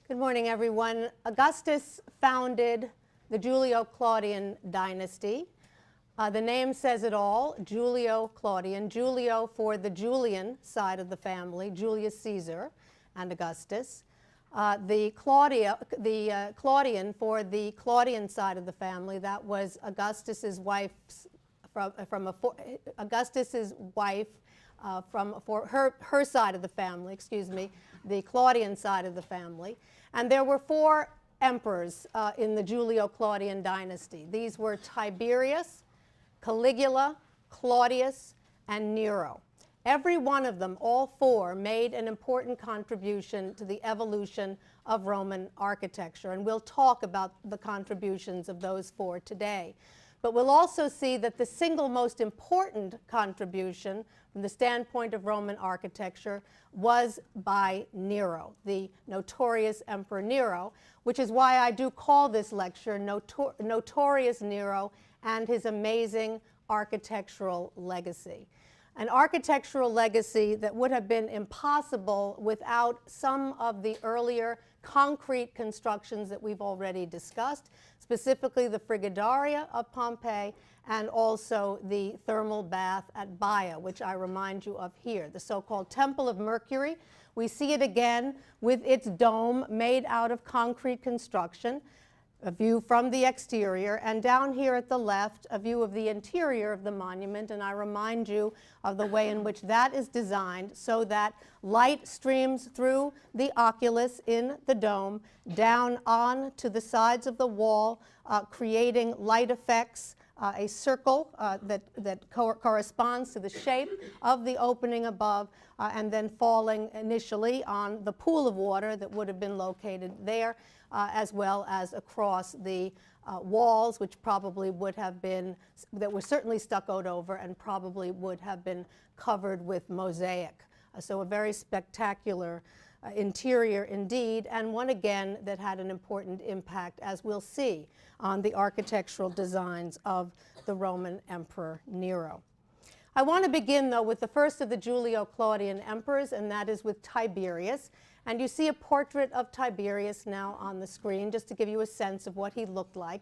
Good morning, everyone. Augustus founded the Julio-Claudian dynasty. The name says it all, Julio-Claudian. Julio for the Julian side of the family, Julius Caesar and Augustus. The Claudian for the Claudian side of the family, that was Augustus's wife's Augustus's wife for her side of the family, excuse me, the Claudian side of the family. And there were four emperors in the Julio-Claudian dynasty. These were Tiberius, Caligula, Claudius, and Nero. Every one of them, all four, made an important contribution to the evolution of Roman architecture. And we'll talk about the contributions of those four today. But we'll also see that the single most important contribution from the standpoint of Roman architecture was by Nero, the notorious Emperor Nero, which is why I do call this lecture Notorious Nero and His Amazing Architectural Legacy. An architectural legacy that would have been impossible without some of the earlier concrete constructions that we've already discussed, specifically the Frigidaria of Pompeii and also the thermal bath at Baia, which I remind you of here, the so-called Temple of Mercury. We see it again with its dome made out of concrete construction, a view from the exterior, and down here at the left, a view of the interior of the monument, and I remind you of the way in which that is designed so that light streams through the oculus in the dome down on to the sides of the wall, creating light effects, a circle that corresponds to the shape of the opening above, and then falling initially on the pool of water that would have been located there, as well as across the walls, which probably would have been, that were certainly stuccoed over and probably would have been covered with mosaic. So a very spectacular interior indeed, and one again that had an important impact, as we'll see, on the architectural designs of the Roman Emperor Nero. I want to begin, though, with the first of the Julio-Claudian emperors, and that is with Tiberius. And you see a portrait of Tiberius now on the screen, just to give you a sense of what he looked like.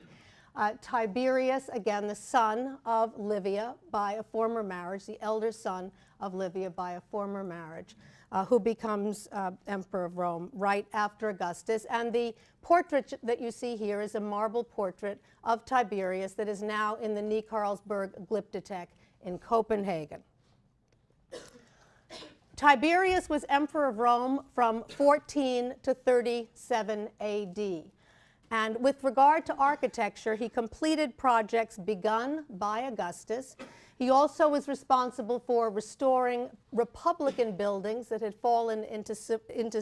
Tiberius, again, the son of Livia by a former marriage, the elder son of Livia by a former marriage, who becomes Emperor of Rome right after Augustus. And the portrait that you see here is a marble portrait of Tiberius that is now in the Ny-Carlsberg Glyptotek in Copenhagen. Tiberius was Emperor of Rome from 14 to 37 AD. And with regard to architecture, he completed projects begun by Augustus. He also was responsible for restoring Republican buildings that had fallen into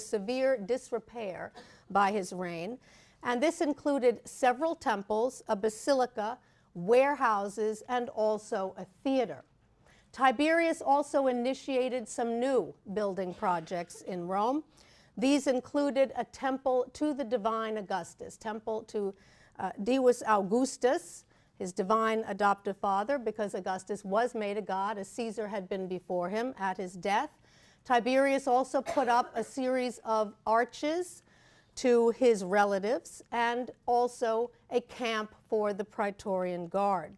severe disrepair by his reign. And this included several temples, a basilica, warehouses, and also a theater. Tiberius also initiated some new building projects in Rome. These included a temple to the divine Augustus, temple to Divus Augustus, his divine adoptive father, because Augustus was made a god, as Caesar had been before him at his death. Tiberius also put up a series of arches to his relatives and also a camp for the Praetorian Guard.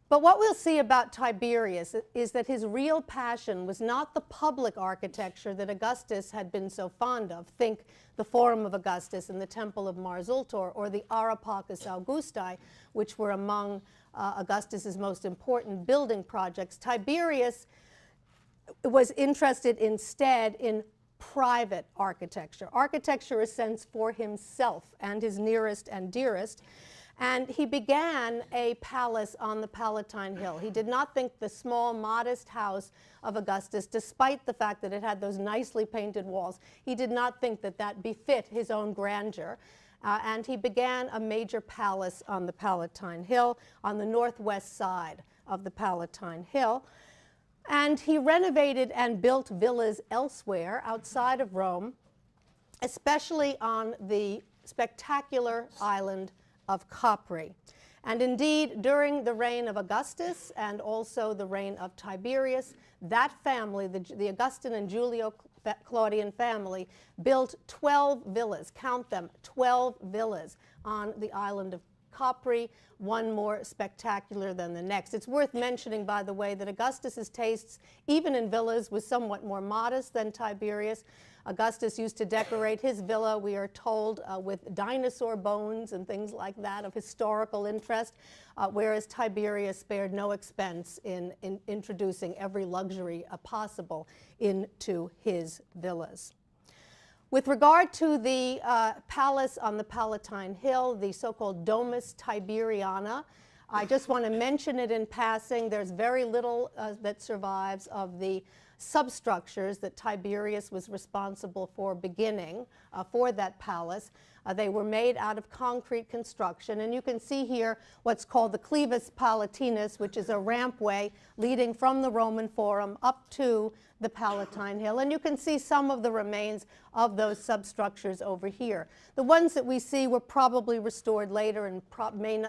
But what we'll see about Tiberius is that his real passion was not the public architecture that Augustus had been so fond of. Think the Forum of Augustus and the Temple of Mars Ultor, or the Areopagus Augusti, which were among Augustus's most important building projects. Tiberius was interested instead in private architecture, architecture a sense for himself and his nearest and dearest. And he began a palace on the Palatine Hill. He did not think the small, modest house of Augustus, despite the fact that it had those nicely painted walls, he did not think that that befit his own grandeur. And he began a major palace on the Palatine Hill, on the northwest side of the Palatine Hill. And he renovated and built villas elsewhere outside of Rome, especially on the spectacular island of Capri. And indeed, during the reign of Augustus and also the reign of Tiberius, that family, the Augustan and Julio Claudian family built 12 villas, count them, 12 villas on the island of Capri, one more spectacular than the next. It's worth mentioning, by the way, that Augustus's tastes, even in villas, was somewhat more modest than Tiberius. Augustus used to decorate his villa, we are told, with dinosaur bones and things like that of historical interest, whereas Tiberius spared no expense in introducing every luxury possible into his villas. With regard to the palace on the Palatine Hill, the so-called Domus Tiberiana, I just want to mention it in passing. There's very little that survives of the substructures that Tiberius was responsible for beginning for that palace. They were made out of concrete construction, and you can see here what's called the Clivus Palatinus, which is a rampway leading from the Roman Forum up to the Palatine Hill, and you can see some of the remains of those substructures over here. The ones that we see were probably restored later and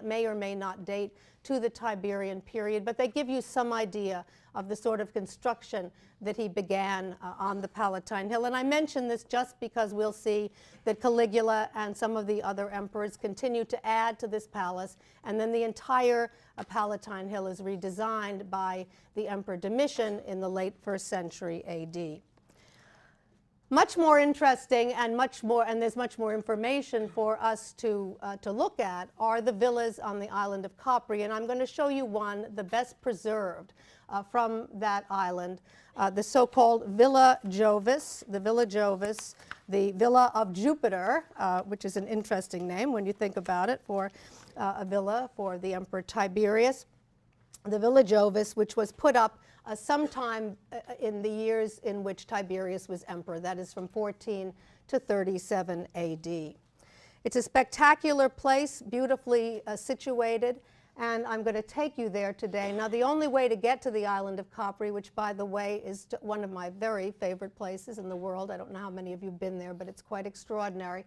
may or may not date to the Tiberian period, but they give you some idea of the sort of construction that he began on the Palatine Hill. And I mention this just because we'll see that Caligula and some of the other emperors continue to add to this palace, and then the entire Palatine Hill is redesigned by the Emperor Domitian in the late 1st century AD. Much more interesting and there's much more information for us to look at are the villas on the island of Capri, and I'm going to show you one, the best preserved from that island, the so-called Villa Jovis, the Villa of Jupiter, which is an interesting name when you think about it for a villa for the Emperor Tiberius. The Villa Jovis, which was put up sometime in the years in which Tiberius was emperor, that is from 14 to 37 AD. It's a spectacular place, beautifully situated, and I'm going to take you there today. Now, the only way to get to the island of Capri, which, by the way, is one of my very favorite places in the world, I don't know how many of you have been there, but it's quite extraordinary.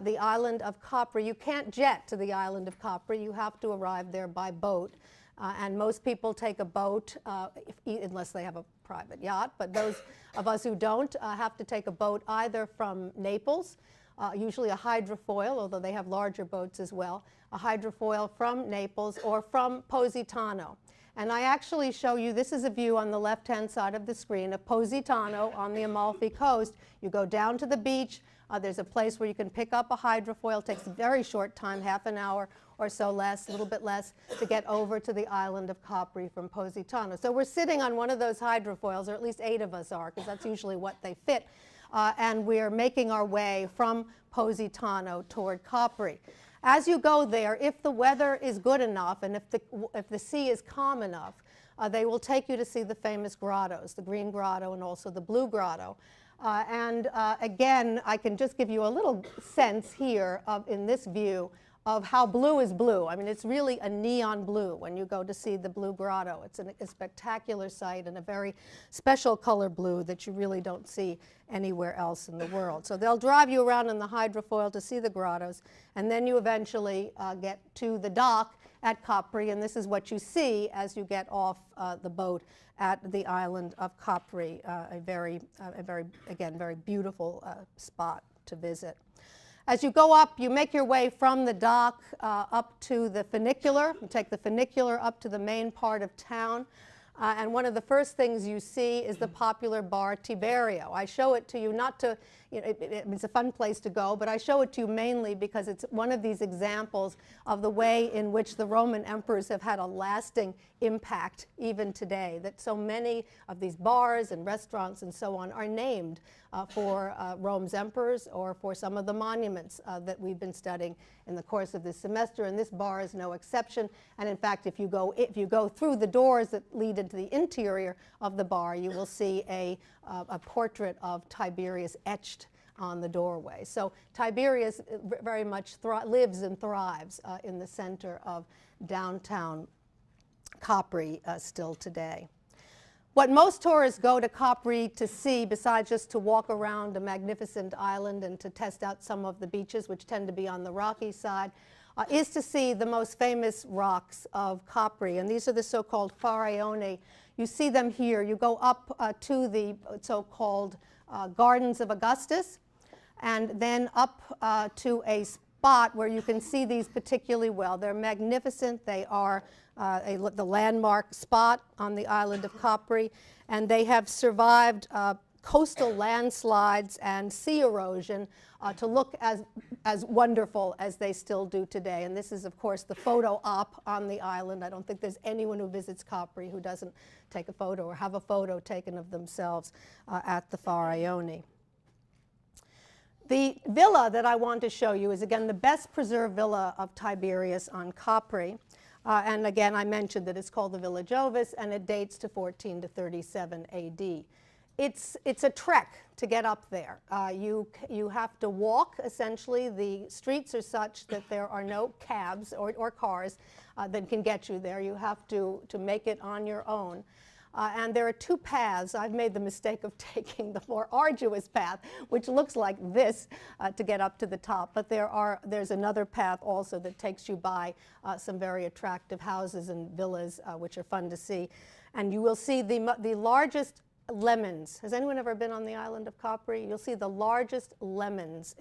The island of Capri, you can't jet to the island of Capri, you have to arrive there by boat. And most people take a boat, unless they have a private yacht, but those of us who don't have to take a boat either from Naples, usually a hydrofoil, although they have larger boats as well, a hydrofoil from Naples or from Positano. And I actually show you, this is a view on the left-hand side of the screen of Positano on the Amalfi Coast. You go down to the beach, there's a place where you can pick up a hydrofoil. It takes a very short time, half an hour or so less, a little bit less, to get over to the island of Capri from Positano. So we're sitting on one of those hydrofoils, or at least 8 of us are, because that's usually what they fit, and we're making our way from Positano toward Capri. As you go there, if the weather is good enough and if the sea is calm enough, they will take you to see the famous grottos, the Green Grotto and also the Blue Grotto. Again, I can just give you a little sense here in this view of how blue is blue. I mean, it's really a neon blue when you go to see the Blue Grotto. It's a spectacular sight and a very special color blue that you really don't see anywhere else in the world. So they'll drive you around in the hydrofoil to see the grottos, and then you eventually get to the dock at Capri, and this is what you see as you get off the boat at the island of Capri, a very beautiful spot to visit. As you go up, you make your way from the dock up to the funicular. You take the funicular up to the main part of town. And one of the first things you see is the popular bar Tiberio. I show it to you not to, it's a fun place to go, but I show it to you mainly because it's one of these examples of the way in which the Roman emperors have had a lasting impact even today, that so many of these bars and restaurants and so on are named for Rome's emperors or for some of the monuments that we've been studying in the course of this semester, and this bar is no exception. And in fact, if you go through the doors that lead into the interior of the bar, you will see a portrait of Tiberius etched on the doorway. So Tiberius very much lives and thrives in the center of downtown Capri still today. What most tourists go to Capri to see, besides just to walk around a magnificent island and to test out some of the beaches, which tend to be on the rocky side, is to see the most famous rocks of Capri. And these are the so-called Faraoni. You see them here. You go up to the so-called Gardens of Augustus, and then up to a spot where you can see these particularly well. They're magnificent. They are the landmark spot on the island of Capri, and they have survived coastal landslides and sea erosion to look as wonderful as they still do today. And this is, of course, the photo op on the island. I don't think there's anyone who visits Capri who doesn't take a photo or have a photo taken of themselves at the Faraglioni. The villa that I want to show you is, again, the best preserved villa of Tiberius on Capri. And again, I mentioned that it's called the Villa Jovis, and it dates to 14 to 37 AD. It's a trek to get up there. You have to walk, essentially. The streets are such that there are no cabs or cars that can get you there. You have to make it on your own. And there are two paths. I've made the mistake of taking the more arduous path, which looks like this to get up to the top. But there's another path also that takes you by some very attractive houses and villas, which are fun to see. And you will see the largest lemons. Has anyone ever been on the island of Capri? You'll see the largest lemons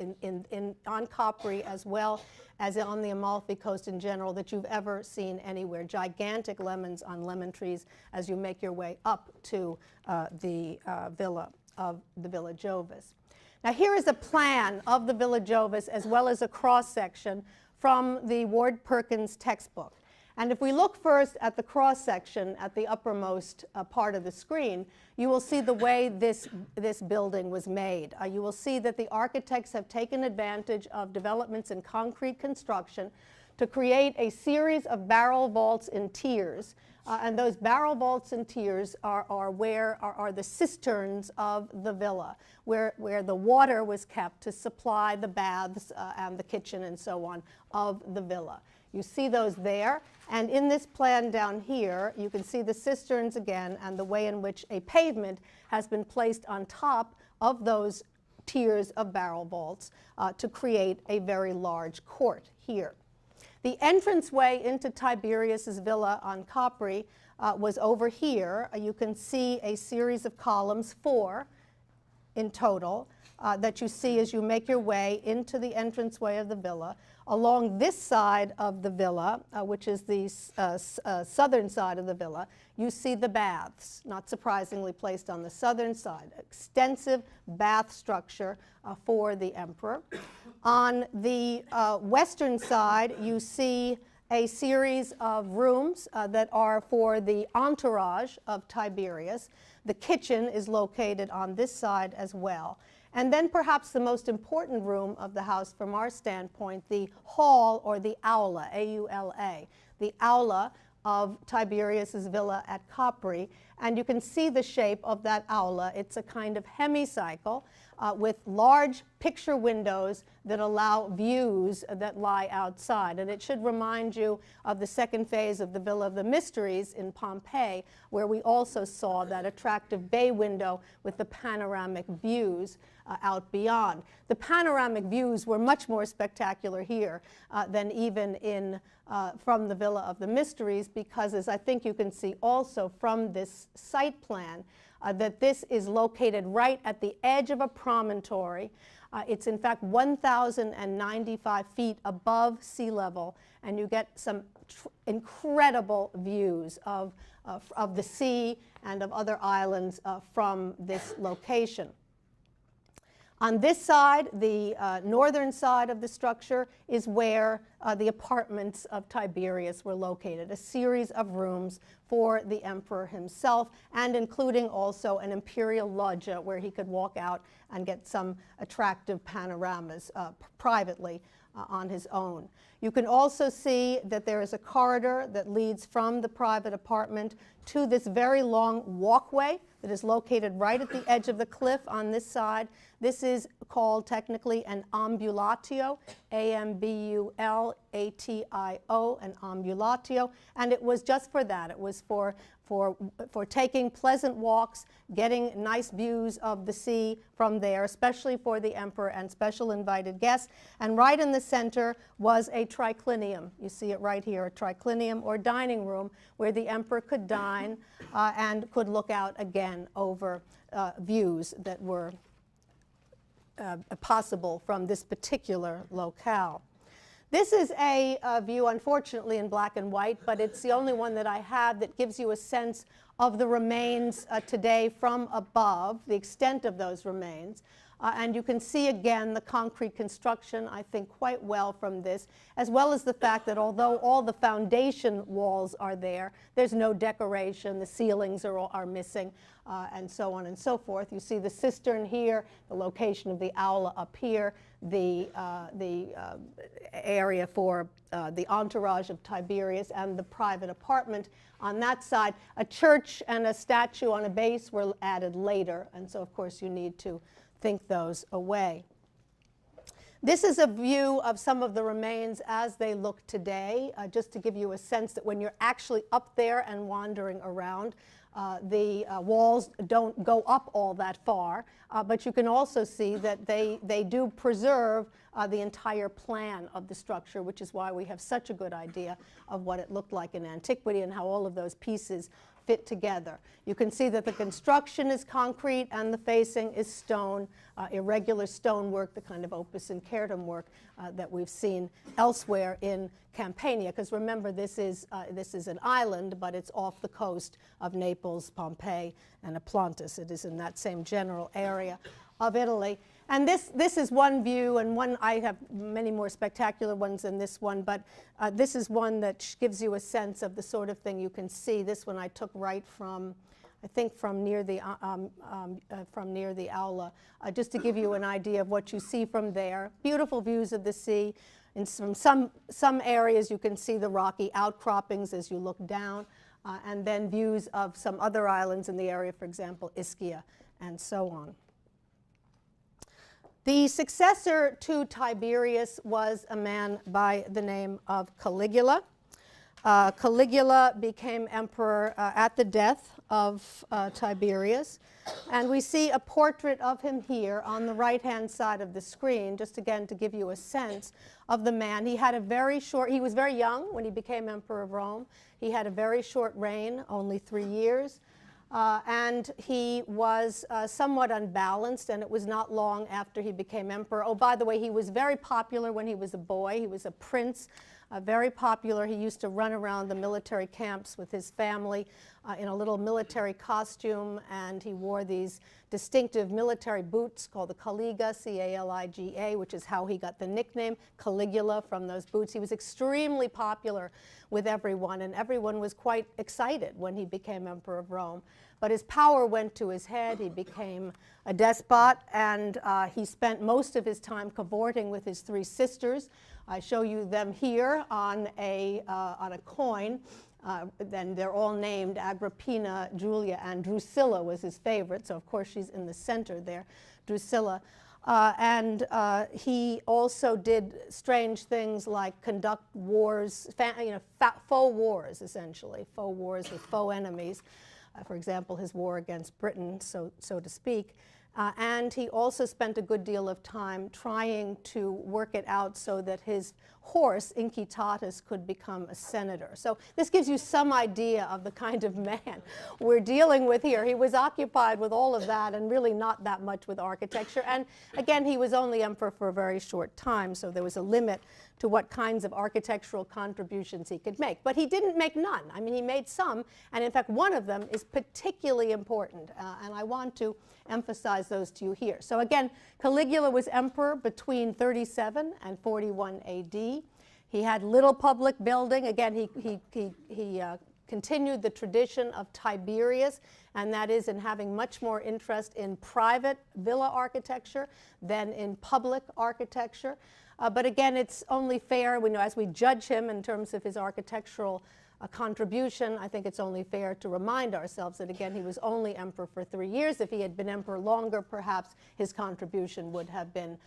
on Capri, as well as on the Amalfi Coast in general, that you've ever seen anywhere. Gigantic lemons on lemon trees as you make your way up to the villa of the Villa Jovis. Now here is a plan of the Villa Jovis, as well as a cross-section from the Ward Perkins textbook. And if we look first at the cross-section at the uppermost part of the screen, you will see the way this building was made. You will see that the architects have taken advantage of developments in concrete construction to create a series of barrel vaults in tiers. And those barrel vaults and tiers are the cisterns of the villa, where the water was kept to supply the baths and the kitchen and so on of the villa. You see those there, and in this plan down here, you can see the cisterns again and the way in which a pavement has been placed on top of those tiers of barrel vaults to create a very large court here. The entranceway into Tiberius's villa on Capri was over here. You can see a series of columns, 4 in total, that you see as you make your way into the entranceway of the villa. Along this side of the villa, which is the southern side of the villa, you see the baths, not surprisingly placed on the southern side. Extensive bath structure for the emperor. On the western side, you see a series of rooms that are for the entourage of Tiberius. The kitchen is located on this side as well. And then perhaps the most important room of the house from our standpoint, the hall, or the aula, A-U-L-A, the aula of Tiberius's villa at Capri. And you can see the shape of that aula. It's a kind of hemicycle with large picture windows that allow views that lie outside. And it should remind you of the second phase of the Villa of the Mysteries in Pompeii, where we also saw that attractive bay window with the panoramic views out beyond. The panoramic views were much more spectacular here than even from the Villa of the Mysteries, because, as I think you can see also from this site plan, that this is located right at the edge of a promontory. It's in fact 1,095 feet above sea level, and you get some incredible views of the sea and of other islands from this location. On this side, the northern side of the structure, is where the apartments of Tiberius were located, a series of rooms for the emperor himself, and including also an imperial loggia where he could walk out and get some attractive panoramas privately on his own. You can also see that there is a corridor that leads from the private apartment to this very long walkway that is located right at the edge of the cliff on this side. This is called technically an ambulatio, A-M-B-U-L-A-T-I-O, an ambulatio, and it was just for that. It was for taking pleasant walks, getting nice views of the sea from there, especially for the emperor and special invited guests. And right in the center was a triclinium. You see it right here, a triclinium or dining room where the emperor could dine and could look out again over views that were possible from this particular locale. This is a view, unfortunately, in black and white, but it's the only one that I have that gives you a sense of the remains today from above, the extent of those remains. And you can see again the concrete construction, I think, quite well from this, as well as the fact that although all the foundation walls are there, there's no decoration, the ceilings are missing, and so on and so forth. You see the cistern here, the location of the aula up here, the area for the entourage of Tiberius, and the private apartment on that side. A church and a statue on a base were added later, and so of course you need to think those away. This is a view of some of the remains as they look today, just to give you a sense that when you're actually up there and wandering around, the walls don't go up all that far, but you can also see that they do preserve the entire plan of the structure, which is why we have such a good idea of what it looked like in antiquity and how all of those pieces fit together. You can see that the construction is concrete and the facing is stone, irregular stonework, the kind of opus incertum work that we've seen elsewhere in Campania. Because remember, this is an island, but it's off the coast of Naples, Pompeii, and Aplantis. It is in that same general area of Italy. And this is one view, and one, I have many more spectacular ones than this one, but this is one that gives you a sense of the sort of thing you can see. This one I took right from, I think, from near the aula, just to give you an idea of what you see from there. Beautiful views of the sea. In some areas you can see the rocky outcroppings as you look down, and then views of some other islands in the area, for example, Ischia, and so on. The successor to Tiberius was a man by the name of Caligula. Caligula became emperor at the death of Tiberius, and we see a portrait of him here on the right-hand side of the screen, just again to give you a sense of the man. He had a very short, he was very young when he became emperor of Rome. He had a very short reign, only 3 years. And he was somewhat unbalanced, and it was not long after he became emperor. Oh, by the way, he was very popular when he was a boy. He was a prince, very popular. He used to run around the military camps with his family in a little military costume, and he wore these distinctive military boots called the Caliga, C-A-L-I-G-A, which is how he got the nickname Caligula from those boots. He was extremely popular with everyone, and everyone was quite excited when he became emperor of Rome. But his power went to his head. He became a despot, and he spent most of his time cavorting with his 3 sisters. I show you them here on a coin. Then they're all named Agrippina, Julia, and Drusilla was his favorite, so of course she's in the center there, Drusilla. And he also did strange things like conduct wars, faux wars, essentially, faux wars with faux enemies. For example, his war against Britain, so to speak. And he also spent a good deal of time trying to work it out so that his horse, Incitatus, could become a senator. So this gives you some idea of the kind of man we're dealing with here. He was occupied with all of that and really not that much with architecture. And again, he was only emperor for a very short time, so there was a limit to what kinds of architectural contributions he could make. But he didn't make none. I mean, he made some, and in fact, one of them is particularly important, and I want to emphasize those to you here. So again, Caligula was emperor between 37 and 41 AD. He had little public building. Again, he continued the tradition of Tiberius, and that is in having much more interest in private villa architecture than in public architecture. But again, it's only fair, as we judge him in terms of his architectural contribution, I think it's only fair to remind ourselves that, again, he was only emperor for 3 years. If he had been emperor longer, perhaps his contribution would have been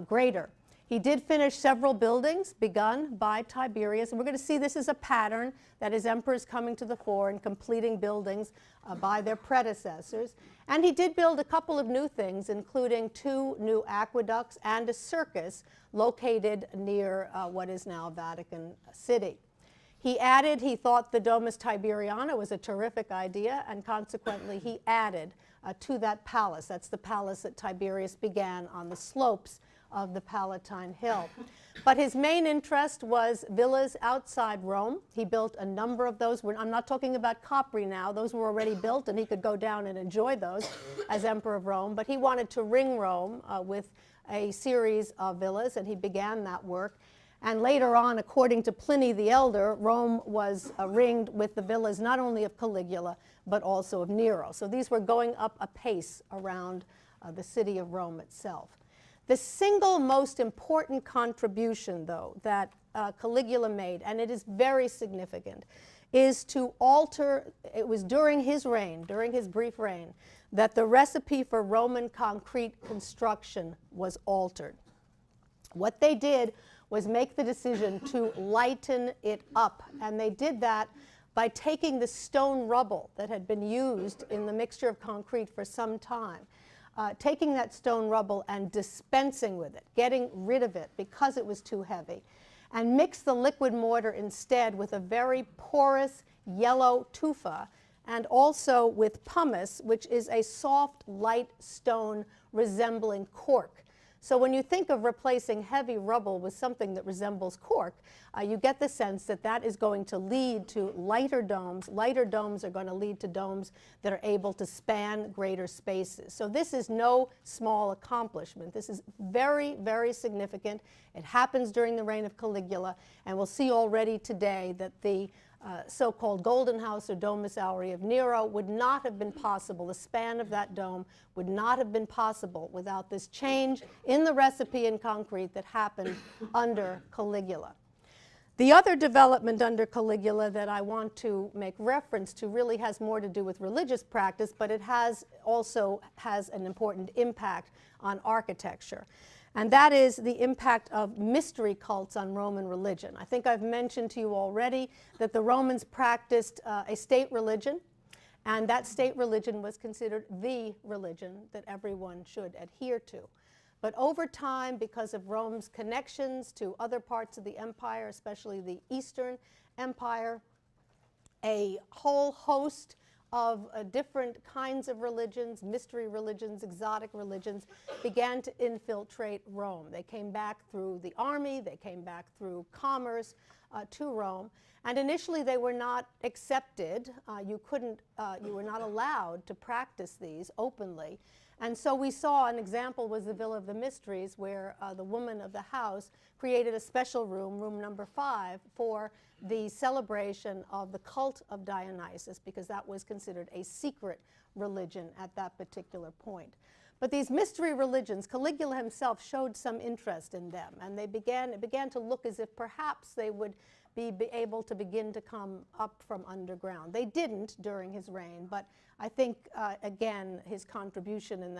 greater. He did finish several buildings begun by Tiberius, and we're going to see this as a pattern, that is, emperors coming to the fore and completing buildings by their predecessors. And he did build a couple of new things, including 2 new aqueducts and a circus located near what is now Vatican City. He thought the Domus Tiberiana was a terrific idea, and consequently he added to that palace. That's the palace that Tiberius began on the slopes of the Palatine Hill. But his main interest was villas outside Rome. He built a number of those. I'm not talking about Capri now. Those were already built, and he could go down and enjoy those as Emperor of Rome. But he wanted to ring Rome with a series of villas, and he began that work. And later on, according to Pliny the Elder, Rome was ringed with the villas not only of Caligula, but also of Nero. So these were going up apace around the city of Rome itself. The single most important contribution, though, that Caligula made, and it is very significant, is to alter, it was during his reign, during his brief reign, that the recipe for Roman concrete construction was altered. What they did was make the decision to lighten it up, and they did that by taking the stone rubble that had been used in the mixture of concrete for some time, taking that stone rubble and dispensing with it, getting rid of it because it was too heavy, and mix the liquid mortar instead with a very porous yellow tufa, and also with pumice, which is a soft, light stone resembling cork. So when you think of replacing heavy rubble with something that resembles cork, you get the sense that that is going to lead to lighter domes. Lighter domes are going to lead to domes that are able to span greater spaces. So this is no small accomplishment. This is very, very significant. It happens during the reign of Caligula, and we'll see already today that the so-called Golden House or Domus Aurea of Nero would not have been possible. The span of that dome would not have been possible without this change in the recipe in concrete that happened under Caligula. The other development under Caligula that I want to make reference to really has more to do with religious practice, but it also has an important impact on architecture. And that is the impact of mystery cults on Roman religion. I think I've mentioned to you already that the Romans practiced a state religion, and that state religion was considered the religion that everyone should adhere to. But over time, because of Rome's connections to other parts of the empire, especially the Eastern Empire, a whole host of different kinds of religions, mystery religions, exotic religions, began to infiltrate Rome. They came back through the army, they came back through commerce to Rome, and initially they were not accepted. You were not allowed to practice these openly. And so we saw an example was the Villa of the Mysteries, where the woman of the house created a special room, room number 5, for the celebration of the cult of Dionysus, because that was considered a secret religion at that particular point. But these mystery religions, Caligula himself showed some interest in them, and it began to look as if perhaps they would be able to begin to come up from underground. They didn't during his reign, but I think, again, his contribution in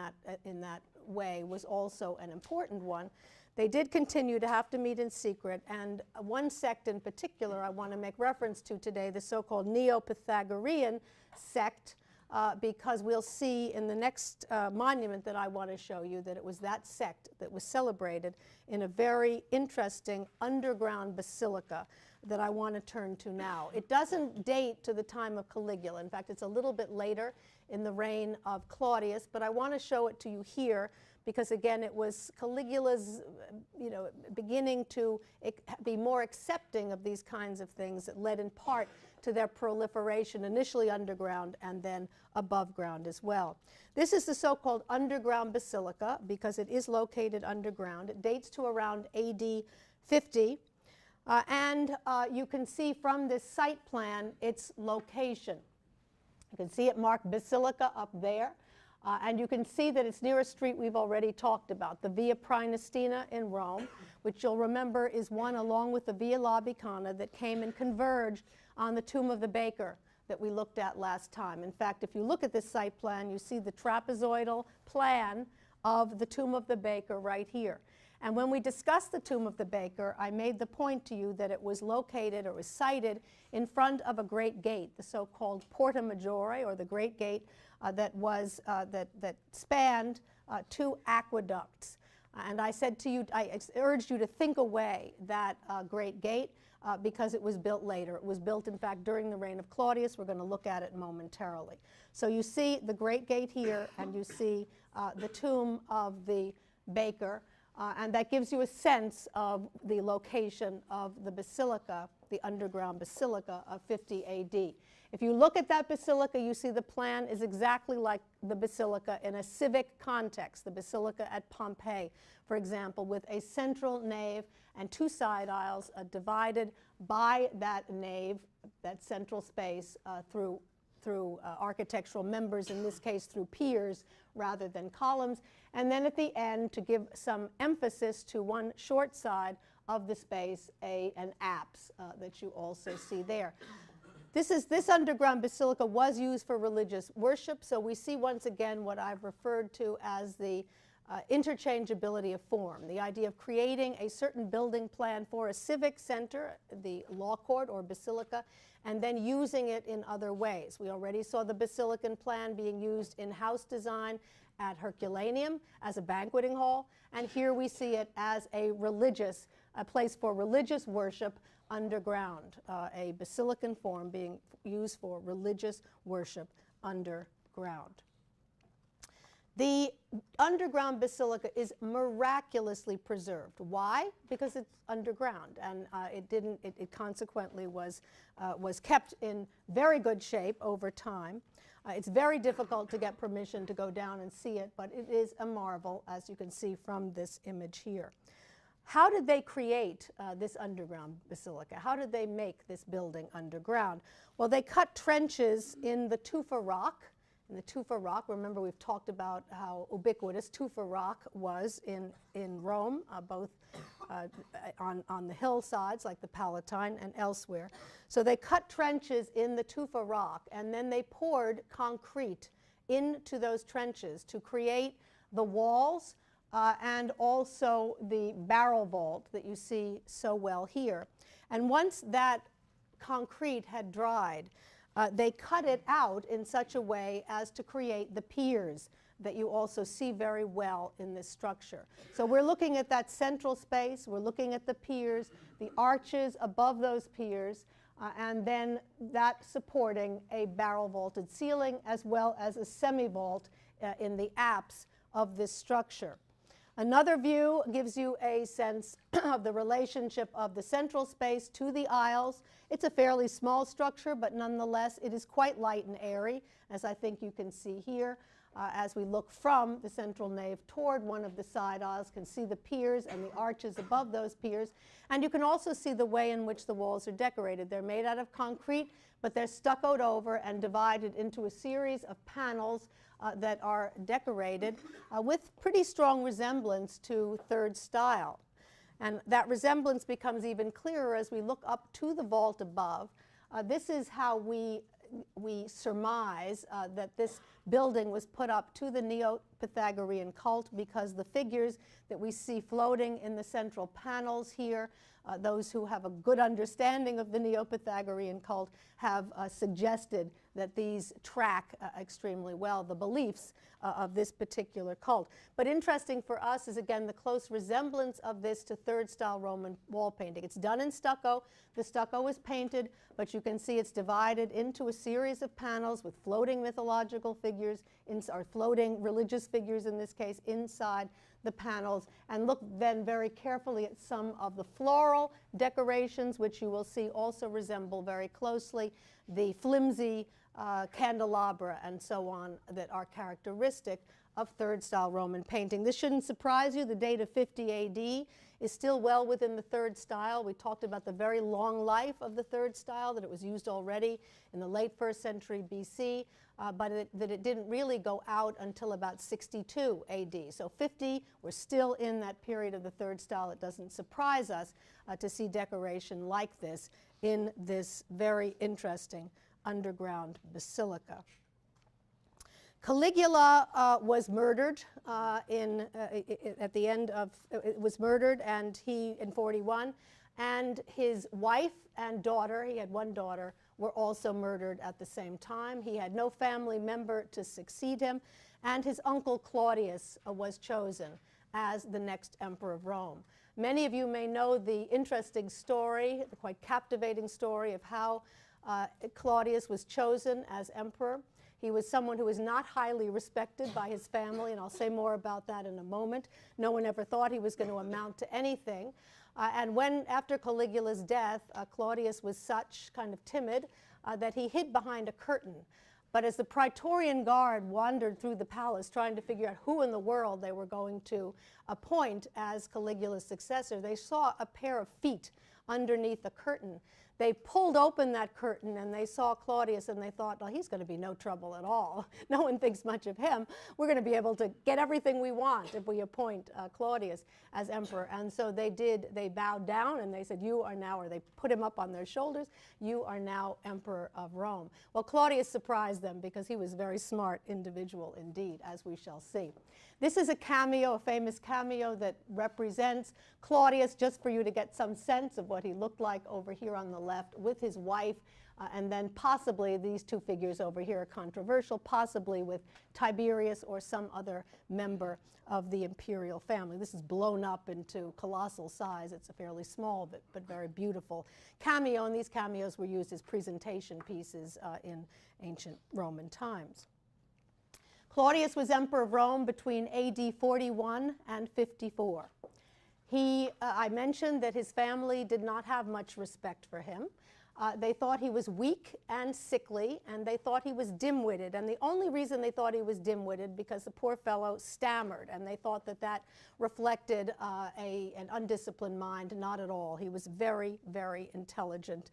that way was also an important one. They did continue to have to meet in secret, and one sect in particular I want to make reference to today, the so-called Neo-Pythagorean sect, because we'll see in the next monument that I want to show you that it was that sect that was celebrated in a very interesting underground basilica that I want to turn to now. It doesn't date to the time of Caligula. In fact, it's a little bit later in the reign of Claudius, but I want to show it to you here because, again, it was Caligula's, beginning to be more accepting of these kinds of things that led in part to their proliferation, initially underground and then above ground as well. This is the so-called underground basilica because it is located underground. It dates to around AD 50. And you can see from this site plan its location. You can see it marked Basilica up there. And you can see that it's near a street we've already talked about, the Via Praenestina in Rome, which you'll remember is one along with the Via Labicana that came and converged on the Tomb of the Baker that we looked at last time. In fact, if you look at this site plan, you see the trapezoidal plan of the Tomb of the Baker right here. And when we discussed the Tomb of the Baker, I made the point to you that it was located or was sited in front of a great gate, the so-called Porta Maggiore, or the great gate that spanned 2 aqueducts. And I said to you, I urged you to think away that Great Gate because it was built later. It was built, in fact, during the reign of Claudius. We're going to look at it momentarily. So you see the Great Gate here, and you see the tomb of the baker, and that gives you a sense of the location of the basilica, the underground basilica of 50 AD. If you look at that basilica, you see the plan is exactly like the basilica in a civic context, the basilica at Pompeii, for example, with a central nave and two side aisles divided by that nave, that central space, through architectural members, in this case through piers rather than columns, and then at the end, to give some emphasis to one short side of the space, an apse that you also see there. This underground basilica was used for religious worship, so we see once again what I've referred to as the interchangeability of form, the idea of creating a certain building plan for a civic center, the law court or basilica, and then using it in other ways. We already saw the basilican plan being used in house design at Herculaneum as a banqueting hall, and here we see it as a place for religious worship underground, a basilican form being used for religious worship underground. The underground basilica is miraculously preserved. Why? Because it's underground, and it consequently was kept in very good shape over time. It's very difficult to get permission to go down and see it, but it is a marvel, as you can see from this image here. How did they create this underground basilica? How did they make this building underground? Well, they cut trenches in the tufa rock. In the tufa rock, remember we've talked about how ubiquitous tufa rock was in Rome, both on the hillsides like the Palatine and elsewhere. So they cut trenches in the tufa rock, and then they poured concrete into those trenches to create the walls and also the barrel vault that you see so well here. And once that concrete had dried, they cut it out in such a way as to create the piers that you also see very well in this structure. So we're looking at that central space, we're looking at the piers, the arches above those piers, and then that supporting a barrel vaulted ceiling as well as a semi-vault in the apse of this structure. Another view gives you a sense of the relationship of the central space to the aisles. It's a fairly small structure, but nonetheless it is quite light and airy, as I think you can see here. As we look from the central nave toward one of the side aisles, you can see the piers and the arches above those piers. And you can also see the way in which the walls are decorated. They're made out of concrete, but they're stuccoed over and divided into a series of panels that are decorated with pretty strong resemblance to third style. And that resemblance becomes even clearer as we look up to the vault above. This is how we surmise that this building was put up to the Neo-Pythagorean cult, because the figures that we see floating in the central panels here, those who have a good understanding of the Neo-Pythagorean cult have suggested that these track extremely well the beliefs of this particular cult. But interesting for us is, again, the close resemblance of this to third style Roman wall painting. It's done in stucco. The stucco is painted, but you can see it's divided into a series of panels with floating mythological figures, or floating religious figures in this case, inside the panels. And look then very carefully at some of the floral decorations, which you will see also resemble very closely the flimsy candelabra and so on that are characteristic of third style Roman painting. This shouldn't surprise you. The date of 50 AD is still well within the third style. We talked about the very long life of the third style, that it was used already in the late 1st century BC, but that it didn't really go out until about 62 AD. So 50, we're still in that period of the third style. It doesn't surprise us to see decoration like this in this very interesting underground basilica. Caligula was murdered at the end of, was murdered, and he, in 41, and his wife and daughter, he had one daughter, were also murdered at the same time. He had no family member to succeed him, and his uncle Claudius was chosen as the next emperor of Rome. Many of you may know the interesting story, the quite captivating story of how Claudius was chosen as emperor. He was someone who was not highly respected by his family, and I'll say more about that in a moment. No one ever thought he was going to amount to anything. And when, after Caligula's death, Claudius was such kind of timid that he hid behind a curtain. But as the Praetorian Guard wandered through the palace trying to figure out who in the world they were going to appoint as Caligula's successor, they saw a pair of feet underneath the curtain. They pulled open that curtain and they saw Claudius and they thought, well, he's going to be no trouble at all. No one thinks much of him. We're going to be able to get everything we want if we appoint Claudius as emperor. And so they did. They bowed down and they said, you are now, or they put him up on their shoulders, you are now emperor of Rome. Well, Claudius surprised them because he was a very smart individual indeed, as we shall see. This is a cameo, a famous cameo that represents Claudius, just for you to get some sense of what he looked like over here on the left with his wife, and then possibly these two figures over here are controversial, possibly with Tiberius or some other member of the imperial family. This is blown up into colossal size. It's a fairly small but very beautiful cameo, and these cameos were used as presentation pieces in ancient Roman times. Claudius was emperor of Rome between AD 41 and 54. I mentioned that his family did not have much respect for him. They thought he was weak and sickly, and they thought he was dim-witted. And the only reason they thought he was dim-witted because the poor fellow stammered, and they thought that that reflected an undisciplined mind. Not at all. He was very, very intelligent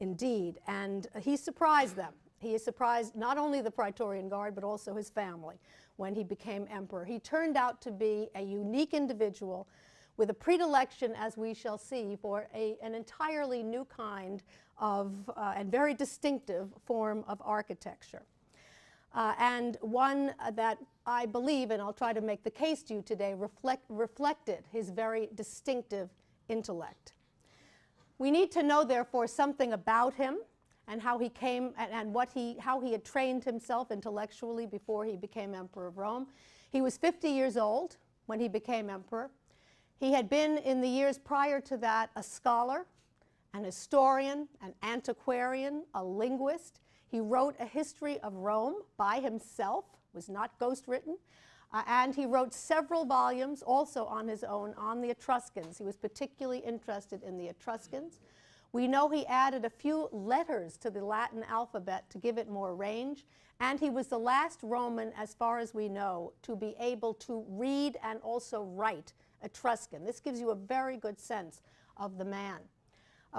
indeed, and he surprised them. He surprised not only the Praetorian Guard, but also his family when he became emperor. He turned out to be a unique individual with a predilection, as we shall see, for an entirely new kind of and very distinctive form of architecture. And one that I believe, and I'll try to make the case to you today, reflected his very distinctive intellect. We need to know, therefore, something about him and how he came and how he had trained himself intellectually before he became emperor of Rome. He was 50 years old when he became emperor. He had been, in the years prior to that, a scholar, an historian, an antiquarian, a linguist. He wrote a history of Rome by himself, was not ghostwritten, and he wrote several volumes also on his own on the Etruscans. He was particularly interested in the Etruscans. We know he added a few letters to the Latin alphabet to give it more range, and he was the last Roman, as far as we know, to be able to read and also write Etruscan. This gives you a very good sense of the man.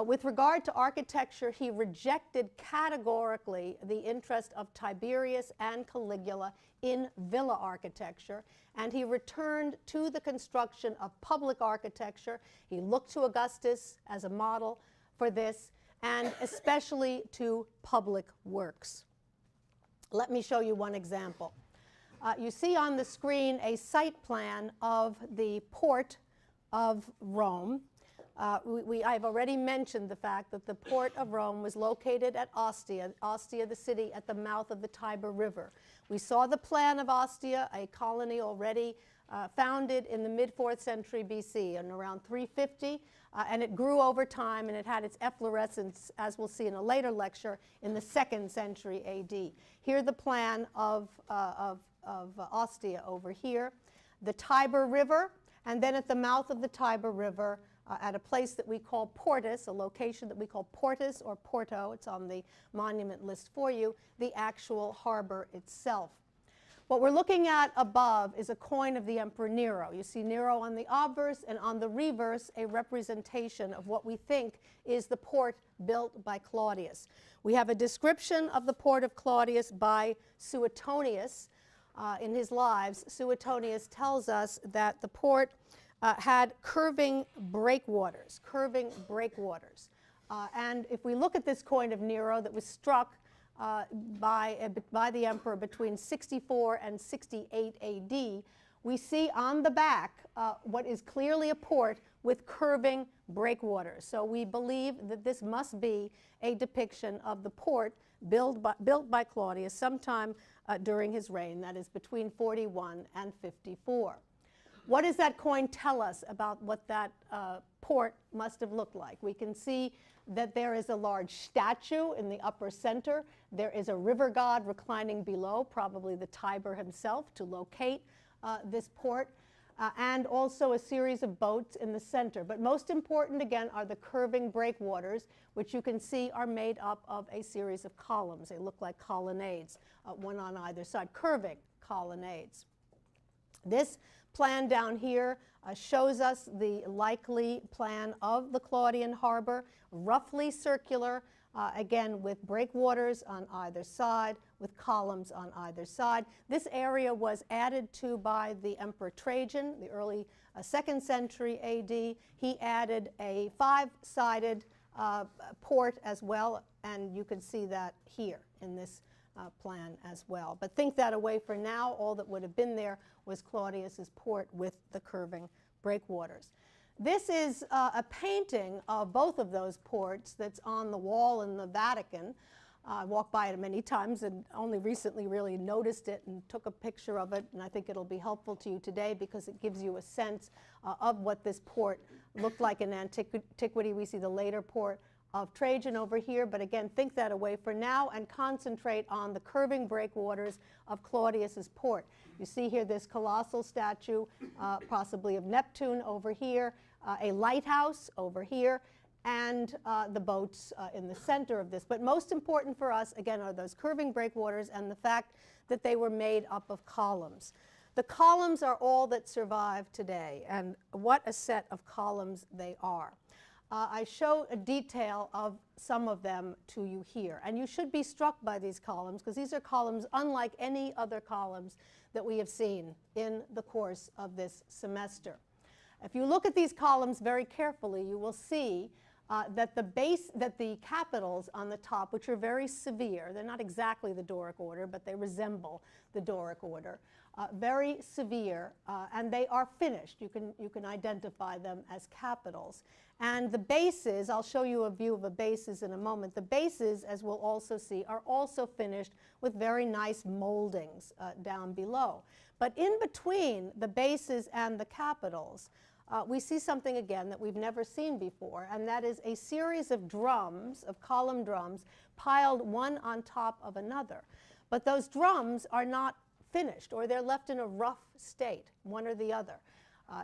With regard to architecture, he rejected categorically the interest of Tiberius and Caligula in villa architecture, and he returned to the construction of public architecture. He looked to Augustus as a model for this, and especially to public works. Let me show you one example. You see on the screen a site plan of the port of Rome. I've already mentioned the fact that the port of Rome was located at Ostia, the city at the mouth of the Tiber River. We saw the plan of Ostia, a colony already founded in the mid-4th century BC and around 350, and it grew over time, and it had its efflorescence, as we'll see in a later lecture, in the 2nd century AD. Here's the plan of Ostia over here, the Tiber River, and then at the mouth of the Tiber River, at a place that we call Portus, a location that we call Portus or Porto, it's on the monument list for you, the actual harbor itself. What we're looking at above is a coin of the Emperor Nero. You see Nero on the obverse, and on the reverse, a representation of what we think is the port built by Claudius. We have a description of the port of Claudius by Suetonius in his Lives. Suetonius tells us that the port had curving breakwaters, and if we look at this coin of Nero that was struck by the emperor between 64 and 68 AD, we see on the back what is clearly a port with curving breakwaters. So we believe that this must be a depiction of the port built by Claudius sometime during his reign, that is between 41 and 54. What does that coin tell us about what that port must have looked like? We can see that there is a large statue in the upper center. There is a river god reclining below, probably the Tiber himself, to locate this port, and also a series of boats in the center. But most important, again, are the curving breakwaters, which you can see are made up of a series of columns. They look like colonnades, one on either side, curving colonnades. This plan down here shows us the likely plan of the Claudian harbor, roughly circular, again with breakwaters on either side, with columns on either side. This area was added to by the Emperor Trajan, the early 2nd century AD. He added a 5-sided port as well, and you can see that here in this plan as well. But think that away for now. All that would have been there was Claudius's port with the curving breakwaters. This is a painting of both of those ports that's on the wall in the Vatican. I walked by it many times and only recently really noticed it and took a picture of it, and I think it'll be helpful to you today because it gives you a sense of what this port looked like in antiquity. We see the later port of Trajan over here, but again, think that away for now and concentrate on the curving breakwaters of Claudius's port. You see here this colossal statue, possibly of Neptune over here, a lighthouse over here, and the boats in the center of this. But most important for us, again, are those curving breakwaters and the fact that they were made up of columns. The columns are all that survive today, and what a set of columns they are. I show a detail of some of them to you here, and you should be struck by these columns because these are columns unlike any other columns that we have seen in the course of this semester. If you look at these columns very carefully, you will see that the capitals on the top, which are very severe, they're not exactly the Doric order, but they resemble the Doric order, very severe, and they are finished. You can identify them as capitals. And the bases, I'll show you a view of the bases in a moment. The bases, as we'll also see, are also finished with very nice moldings down below. But in between the bases and the capitals, we see something again that we've never seen before, and that is a series of drums, of column drums, piled one on top of another. But those drums are not finished, or they're left in a rough state, one or the other.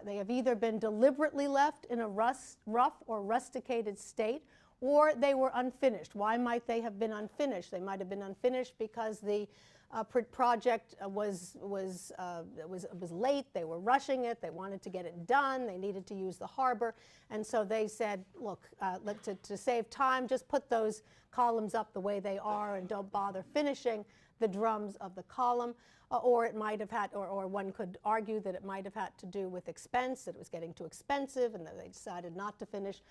They have either been deliberately left in a rough or rusticated state, or they were unfinished. Why might they have been unfinished? They might have been unfinished because the project was late, they were rushing it, they wanted to get it done, they needed to use the harbor, and so they said, look, to save time, just put those columns up the way they are and don't bother finishing the drums of the column. Or it might have had, or one could argue that it might have had to do with expense, that it was getting too expensive and that they decided not to finish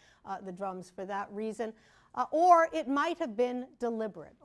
the drums for that reason. Or it might have been deliberate,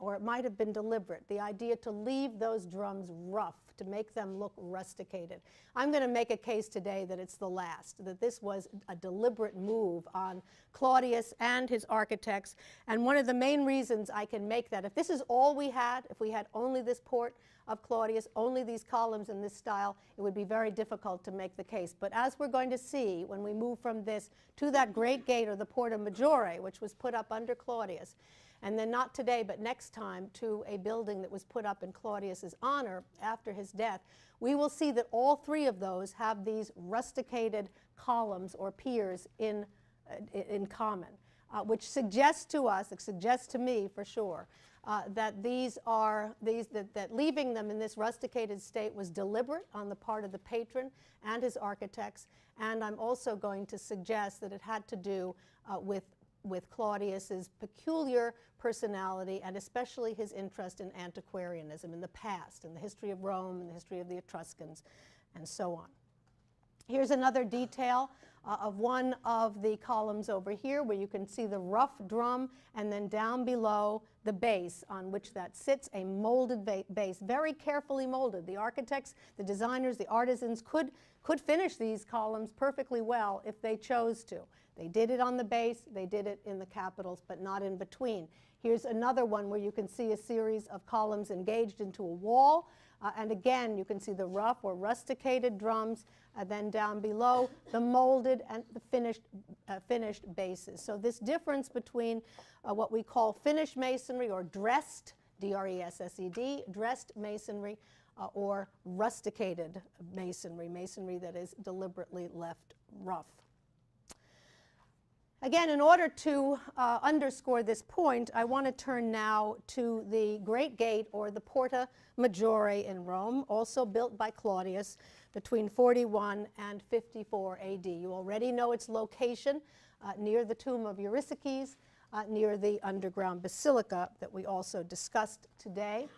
the idea to leave those drums rough, to make them look rusticated. I'm going to make a case today that it's the last, that this was a deliberate move on Claudius and his architects. And one of the main reasons I can make that, if this is all we had, if we had only this port of Claudius, only these columns in this style, it would be very difficult to make the case. But as we're going to see when we move from this to that great gate, or the Porta Maggiore, which was put up under Claudius, and then not today but next time to a building that was put up in Claudius's honor after his death, we will see that all three of those have these rusticated columns or piers in common, which suggests to us, it suggests to me for sure, that that leaving them in this rusticated state was deliberate on the part of the patron and his architects, and I'm also going to suggest that it had to do with Claudius's peculiar personality and especially his interest in antiquarianism in the past, in the history of Rome, in the history of the Etruscans, and so on. Here's another detail of one of the columns over here where you can see the rough drum and then down below the base on which that sits, a molded base, very carefully molded. The architects, the designers, the artisans could finish these columns perfectly well if they chose to. They did it on the base, they did it in the capitals, but not in between. Here's another one where you can see a series of columns engaged into a wall And again, you can see the rough or rusticated drums, then down below, the molded and the finished bases. So this difference between what we call finished masonry or dressed, D-R-E-S-S-E-D, dressed masonry, or rusticated masonry, masonry that is deliberately left rough. Again, in order to underscore this point, I want to turn now to the Great Gate, or the Porta Maggiore in Rome, also built by Claudius between 41 and 54 AD. You already know its location near the tomb of Eurysakes, near the underground basilica that we also discussed today.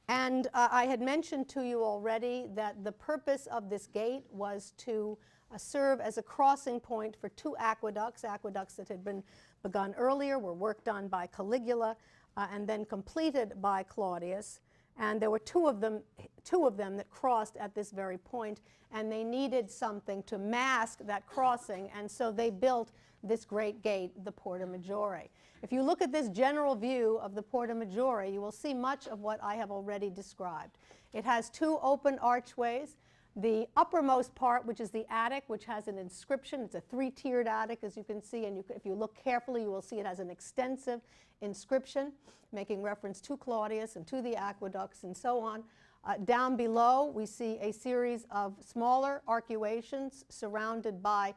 And I had mentioned to you already that the purpose of this gate was to serve as a crossing point for two aqueducts that had been begun earlier, were worked on by Caligula, and then completed by Claudius. And there were two of them that crossed at this very point, and they needed something to mask that crossing, and so they built this great gate, the Porta Maggiore. If you look at this general view of the Porta Maggiore, you will see much of what I have already described. It has two open archways. The uppermost part, which is the attic, which has an inscription. It's a three-tiered attic, as you can see, and if you look carefully, you will see it has an extensive inscription making reference to Claudius and to the aqueducts and so on. Down below, we see a series of smaller arcuations surrounded by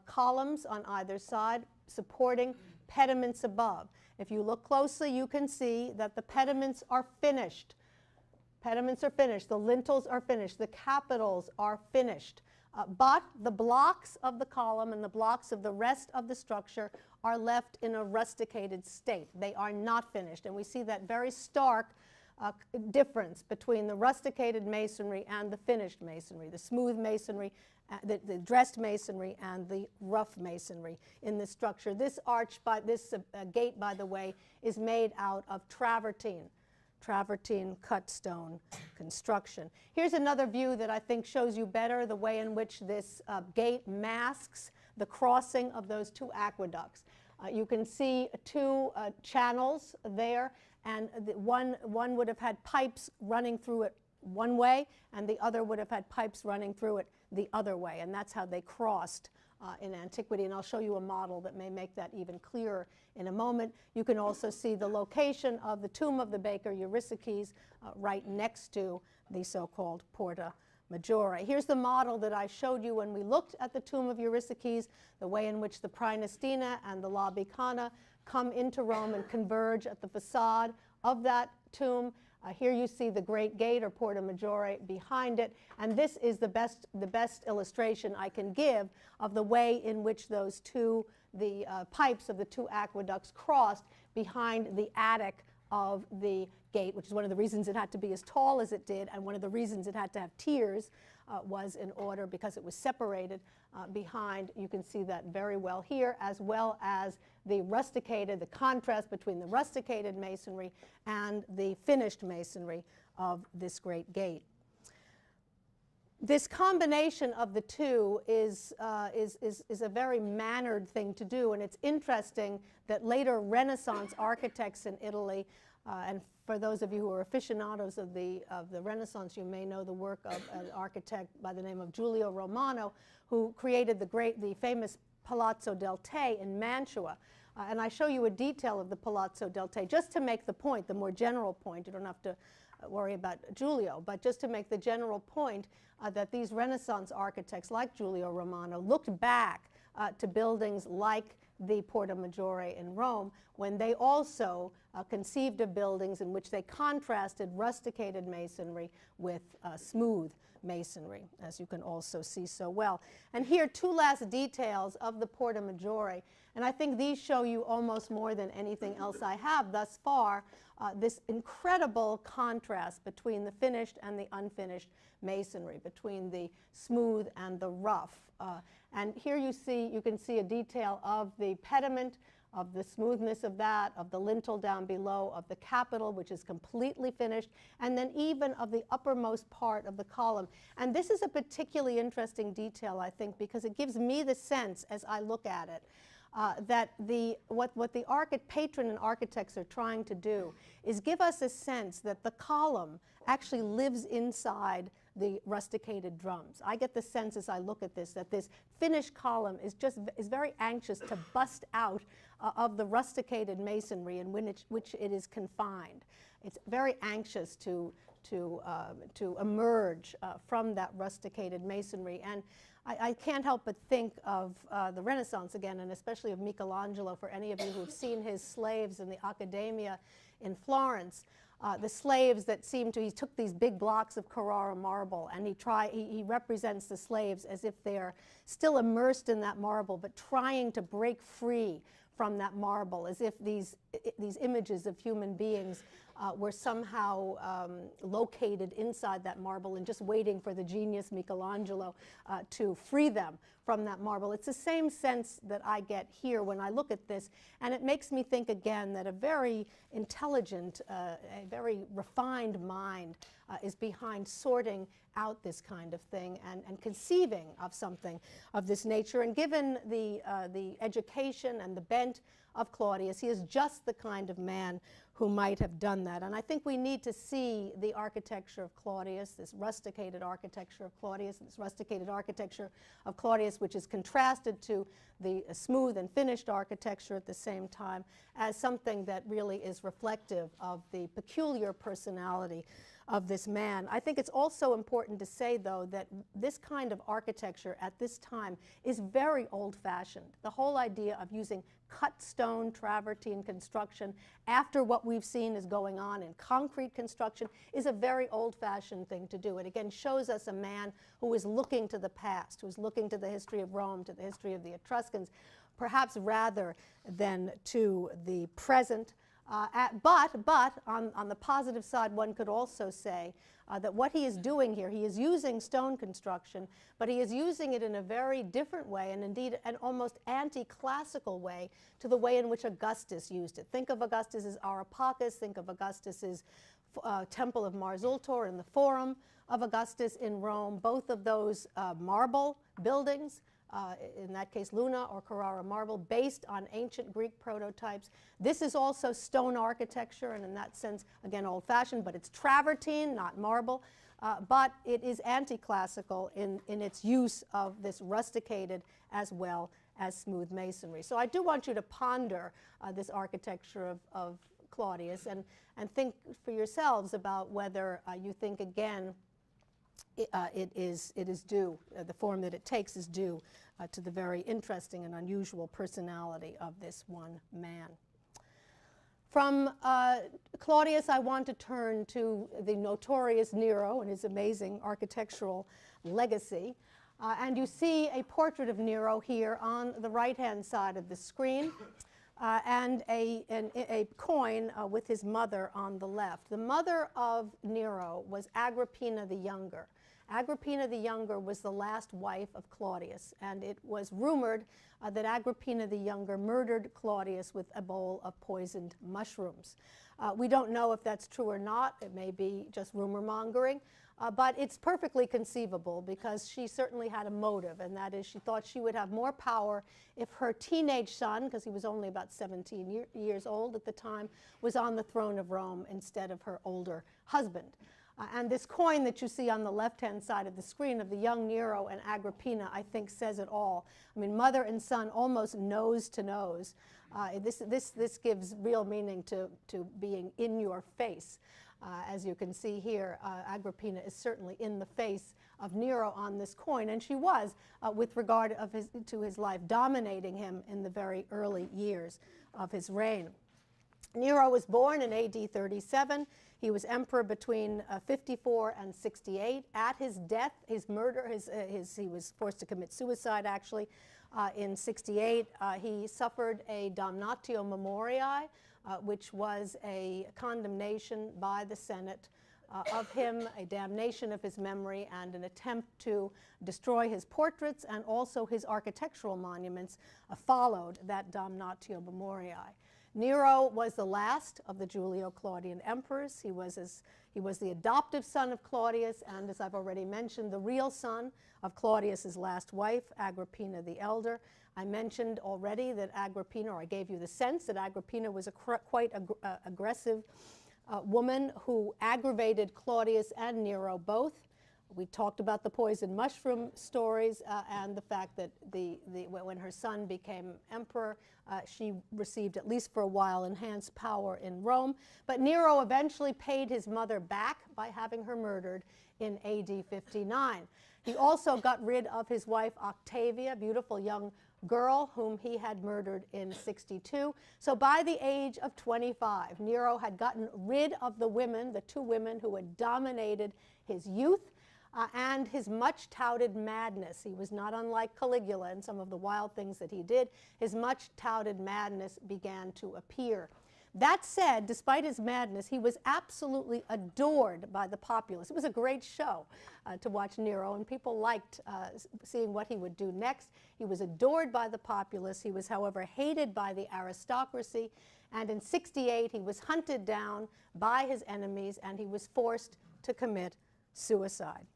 columns on either side supporting pediments above. If you look closely, you can see that the pediments are finished. Pediments are finished, the lintels are finished, the capitals are finished. But the blocks of the column and the blocks of the rest of the structure are left in a rusticated state. They are not finished, and we see that very stark difference between the rusticated masonry and the finished masonry, the smooth masonry, the dressed masonry, and the rough masonry in this structure. This gate, by the way, is made out of travertine cut stone construction. Here's another view that I think shows you better the way in which this gate masks the crossing of those two aqueducts. You can see two channels there, and one would have had pipes running through it one way, and the other would have had pipes running through it the other way, and that's how they crossed in antiquity, and I'll show you a model that may make that even clearer in a moment. You can also see the location of the tomb of the baker Eurysakes right next to the so-called Porta Maggiore. Here's the model that I showed you when we looked at the tomb of Eurysakes, the way in which the Praenestina and the Labicana come into Rome and converge at the facade of that tomb. Here you see the Great Gate, or Porta Maggiore, behind it, and this is the best illustration I can give of the way in which those the pipes of the two aqueducts crossed behind the attic of the gate, which is one of the reasons it had to be as tall as it did, and one of the reasons it had to have tiers was in order, because it was separated behind. You can see that very well here, as well as the contrast between the rusticated masonry and the finished masonry of this great gate. This combination of the two is a very mannered thing to do, and it's interesting that later Renaissance architects in Italy, and for those of you who are aficionados of the Renaissance, you may know the work of an architect by the name of Giulio Romano, who created the famous Palazzo del Te in Mantua. And I show you a detail of the Palazzo del Te just to make the point, the more general point. You don't have to worry about Giulio, but just to make the general point that these Renaissance architects like Giulio Romano looked back to buildings like the Porta Maggiore in Rome when they also conceived of buildings in which they contrasted rusticated masonry with smooth masonry, as you can also see so well. And here, two last details of the Porta Maggiore, and I think these show you almost more than anything else I have thus far this incredible contrast between the finished and the unfinished masonry, between the smooth and the rough. And here you can see a detail of the pediment, of the smoothness of that, of the lintel down below, of the capital, which is completely finished, and then even of the uppermost part of the column. And this is a particularly interesting detail, I think, because it gives me the sense, as I look at it, that what the patron and architects are trying to do is give us a sense that the column actually lives inside the rusticated drums. I get the sense as I look at this that this finished column is very anxious to bust out of the rusticated masonry in which it is confined. It's very anxious to emerge from that rusticated masonry. And I can't help but think of the Renaissance again, and especially of Michelangelo, for any of you who have seen his slaves in the Accademia in Florence. The slaves that he took these big blocks of Carrara marble, and he represents the slaves as if they're still immersed in that marble, but trying to break free from that marble, as if these images of human beings were somehow located inside that marble and just waiting for the genius Michelangelo to free them from that marble. It's the same sense that I get here when I look at this, and it makes me think again that a very intelligent, a very refined mind is behind sorting out this kind of thing and conceiving of something of this nature. And given the education and the bent of Claudius, he is just the kind of man who might have done that. And I think we need to see the architecture of Claudius, this rusticated architecture of Claudius, which is contrasted to the smooth and finished architecture at the same time, as something that really is reflective of the peculiar personality of this man. I think it's also important to say, though, that this kind of architecture at this time is very old-fashioned. The whole idea of using cut stone travertine construction after what we've seen is going on in concrete construction is a very old-fashioned thing to do. It again shows us a man who is looking to the past, who is looking to the history of Rome, to the history of the Etruscans, perhaps rather than to the present. But on the positive side, one could also say that what he is doing here, he is using stone construction, but he is using it in a very different way, and indeed an almost anti-classical way to the way in which Augustus used it. Think of Augustus's Areopagus, think of Augustus's Temple of Mars Ultor and the Forum of Augustus in Rome, both of those marble buildings, in that case Luna or Carrara marble, based on ancient Greek prototypes. This is also stone architecture, and in that sense, again, old-fashioned, but it's travertine, not marble. But it is anti-classical in its use of this rusticated as well as smooth masonry. So I do want you to ponder this architecture of Claudius and think for yourselves about whether you think, again, it is due, the form that it takes is due to the very interesting and unusual personality of this one man. From Claudius, I want to turn to the notorious Nero and his amazing architectural legacy. And you see a portrait of Nero here on the right-hand side of the screen, and a coin with his mother on the left. The mother of Nero was Agrippina the Younger. Agrippina the Younger was the last wife of Claudius, and it was rumored that Agrippina the Younger murdered Claudius with a bowl of poisoned mushrooms. We don't know if that's true or not. It may be just rumor mongering, but it's perfectly conceivable because she certainly had a motive, and that is she thought she would have more power if her teenage son, because he was only about 17 years old at the time, was on the throne of Rome instead of her older husband. And this coin that you see on the left-hand side of the screen of the young Nero and Agrippina, I think, says it all. I mean, mother and son almost nose to nose. This gives real meaning to being in your face. As you can see here, Agrippina is certainly in the face of Nero on this coin, and she was, with regard to his life, dominating him in the very early years of his reign. Nero was born in AD 37. He was emperor between 54 and 68. At his death, his murder, he was forced to commit suicide, actually, in 68. He suffered a damnatio memoriae, which was a condemnation by the Senate of him, a damnation of his memory, and an attempt to destroy his portraits and also his architectural monuments followed that damnatio memoriae. Nero was the last of the Julio-Claudian emperors. He was the adoptive son of Claudius, and as I've already mentioned, the real son of Claudius's last wife, Agrippina the Elder. I mentioned already that Agrippina, or I gave you the sense that Agrippina was a quite aggressive woman who aggravated Claudius and Nero both. We talked about the poison mushroom stories and the fact that when her son became emperor, she received, at least for a while, enhanced power in Rome. But Nero eventually paid his mother back by having her murdered in AD 59. He also got rid of his wife Octavia, a beautiful young girl whom he had murdered in 62. So by the age of 25, Nero had gotten rid of the women, the two women who had dominated his youth, and his much-touted madness. He was not unlike Caligula in some of the wild things that he did. His much-touted madness began to appear. That said, despite his madness, he was absolutely adored by the populace. It was a great show to watch Nero, and people liked seeing what he would do next. He was adored by the populace. He was, however, hated by the aristocracy, and in 68 he was hunted down by his enemies, and he was forced to commit suicide.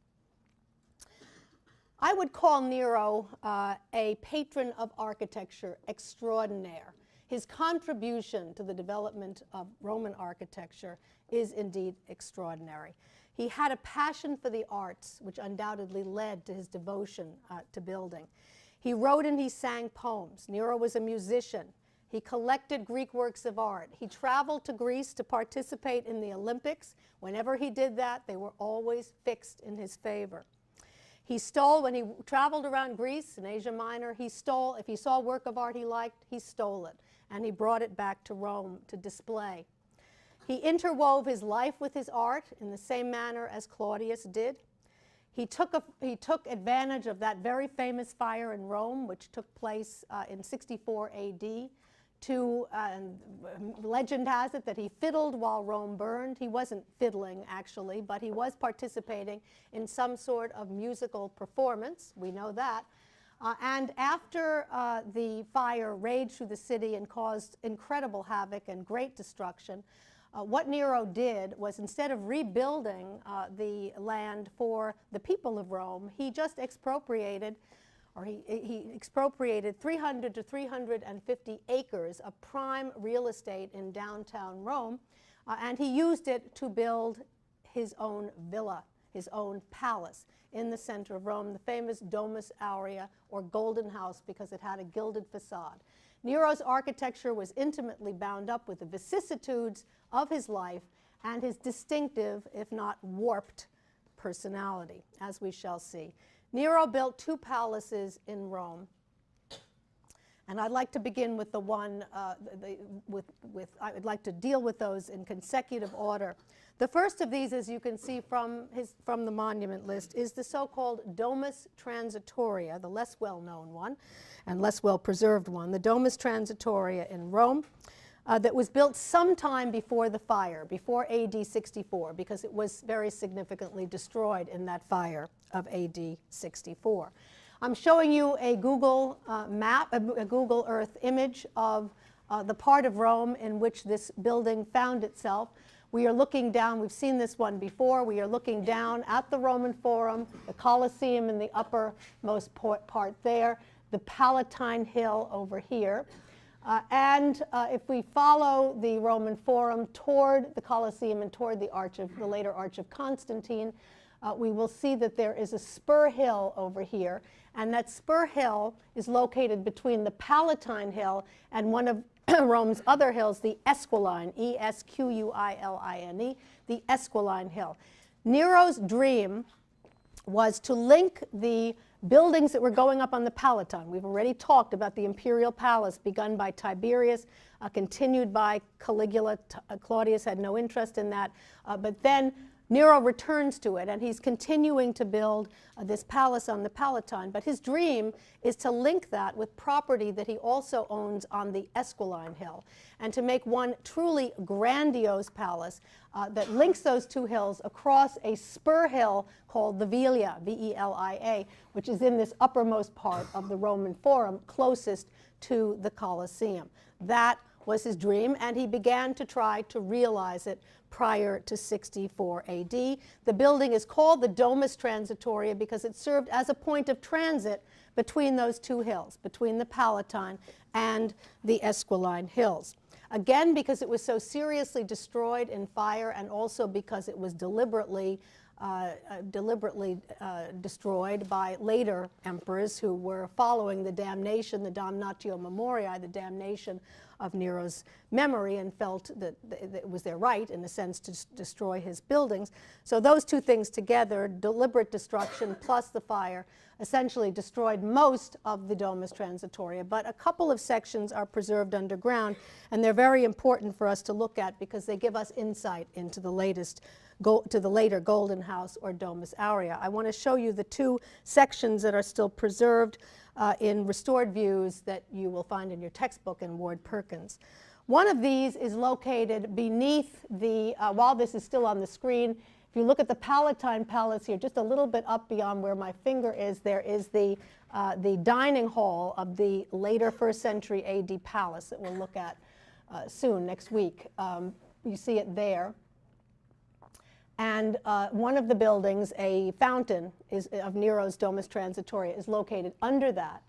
I would call Nero a patron of architecture extraordinaire. His contribution to the development of Roman architecture is indeed extraordinary. He had a passion for the arts, which undoubtedly led to his devotion to building. He wrote and he sang poems. Nero was a musician. He collected Greek works of art. He traveled to Greece to participate in the Olympics. Whenever he did that, they were always fixed in his favor. He stole, when he traveled around Greece and Asia Minor, he stole, if he saw a work of art he liked, he stole it, and he brought it back to Rome to display. He interwove his life with his art in the same manner as Claudius did. He took advantage of that very famous fire in Rome, which took place in 64 AD. Legend has it that he fiddled while Rome burned. He wasn't fiddling, actually, but he was participating in some sort of musical performance. We know that. And after the fire raged through the city and caused incredible havoc and great destruction, what Nero did was, instead of rebuilding the land for the people of Rome, he just expropriated, or he expropriated 300 to 350 acres of prime real estate in downtown Rome, and he used it to build his own villa, his own palace in the center of Rome, the famous Domus Aurea, or Golden House, because it had a gilded facade. Nero's architecture was intimately bound up with the vicissitudes of his life and his distinctive, if not warped, personality, as we shall see. Nero built two palaces in Rome, and I'd like to begin with the one, I would like to deal with those in consecutive order. The first of these, as you can see from the monument list, is the so-called Domus Transitoria, the less well-known one and less well-preserved one, the Domus Transitoria in Rome, that was built sometime before the fire, before AD 64, because it was very significantly destroyed in that fire of AD 64. I'm showing you a Google map, a Google Earth image of the part of Rome in which this building found itself. We are looking down, we've seen this one before, we are looking down at the Roman Forum, the Colosseum in the uppermost part there, the Palatine Hill over here. If we follow the Roman Forum toward the Colosseum and toward the later Arch of Constantine, we will see that there is a spur hill over here, and that spur hill is located between the Palatine Hill and one of Rome's other hills, the Esquiline, E-S-Q-U-I-L-I-N-E, the Esquiline Hill. Nero's dream was to link the buildings that were going up on the Palatine. We've already talked about the imperial palace begun by Tiberius, continued by Caligula. Claudius had no interest in that, but then Nero returns to it, and he's continuing to build this palace on the Palatine. But his dream is to link that with property that he also owns on the Esquiline Hill, and to make one truly grandiose palace that links those two hills across a spur hill called the Velia, V-E-L-I-A, which is in this uppermost part of the Roman Forum, closest to the Colosseum. That was his dream, and he began to try to realize it prior to 64 AD. The building is called the Domus Transitoria because it served as a point of transit between those two hills, between the Palatine and the Esquiline Hills. Again, because it was so seriously destroyed in fire, and also because it was deliberately destroyed by later emperors who were following the damnation, the damnatio memoriae, the damnation of Nero's memory, and felt that it was their right, in a sense, to destroy his buildings. So those two things together, deliberate destruction plus the fire, essentially destroyed most of the Domus Transitoria, but a couple of sections are preserved underground, and they're very important for us to look at because they give us insight into the later Golden House or Domus Aurea. I want to show you the two sections that are still preserved in restored views that you will find in your textbook in Ward Perkins. One of these is located beneath the, while this is still on the screen, if you look at the Palatine Palace here, just a little bit up beyond where my finger is, there is the dining hall of the later 1st century AD palace that we'll look at soon, next week. You see it there. And one of the buildings, a fountain of Nero's Domus Transitoria, is located under that.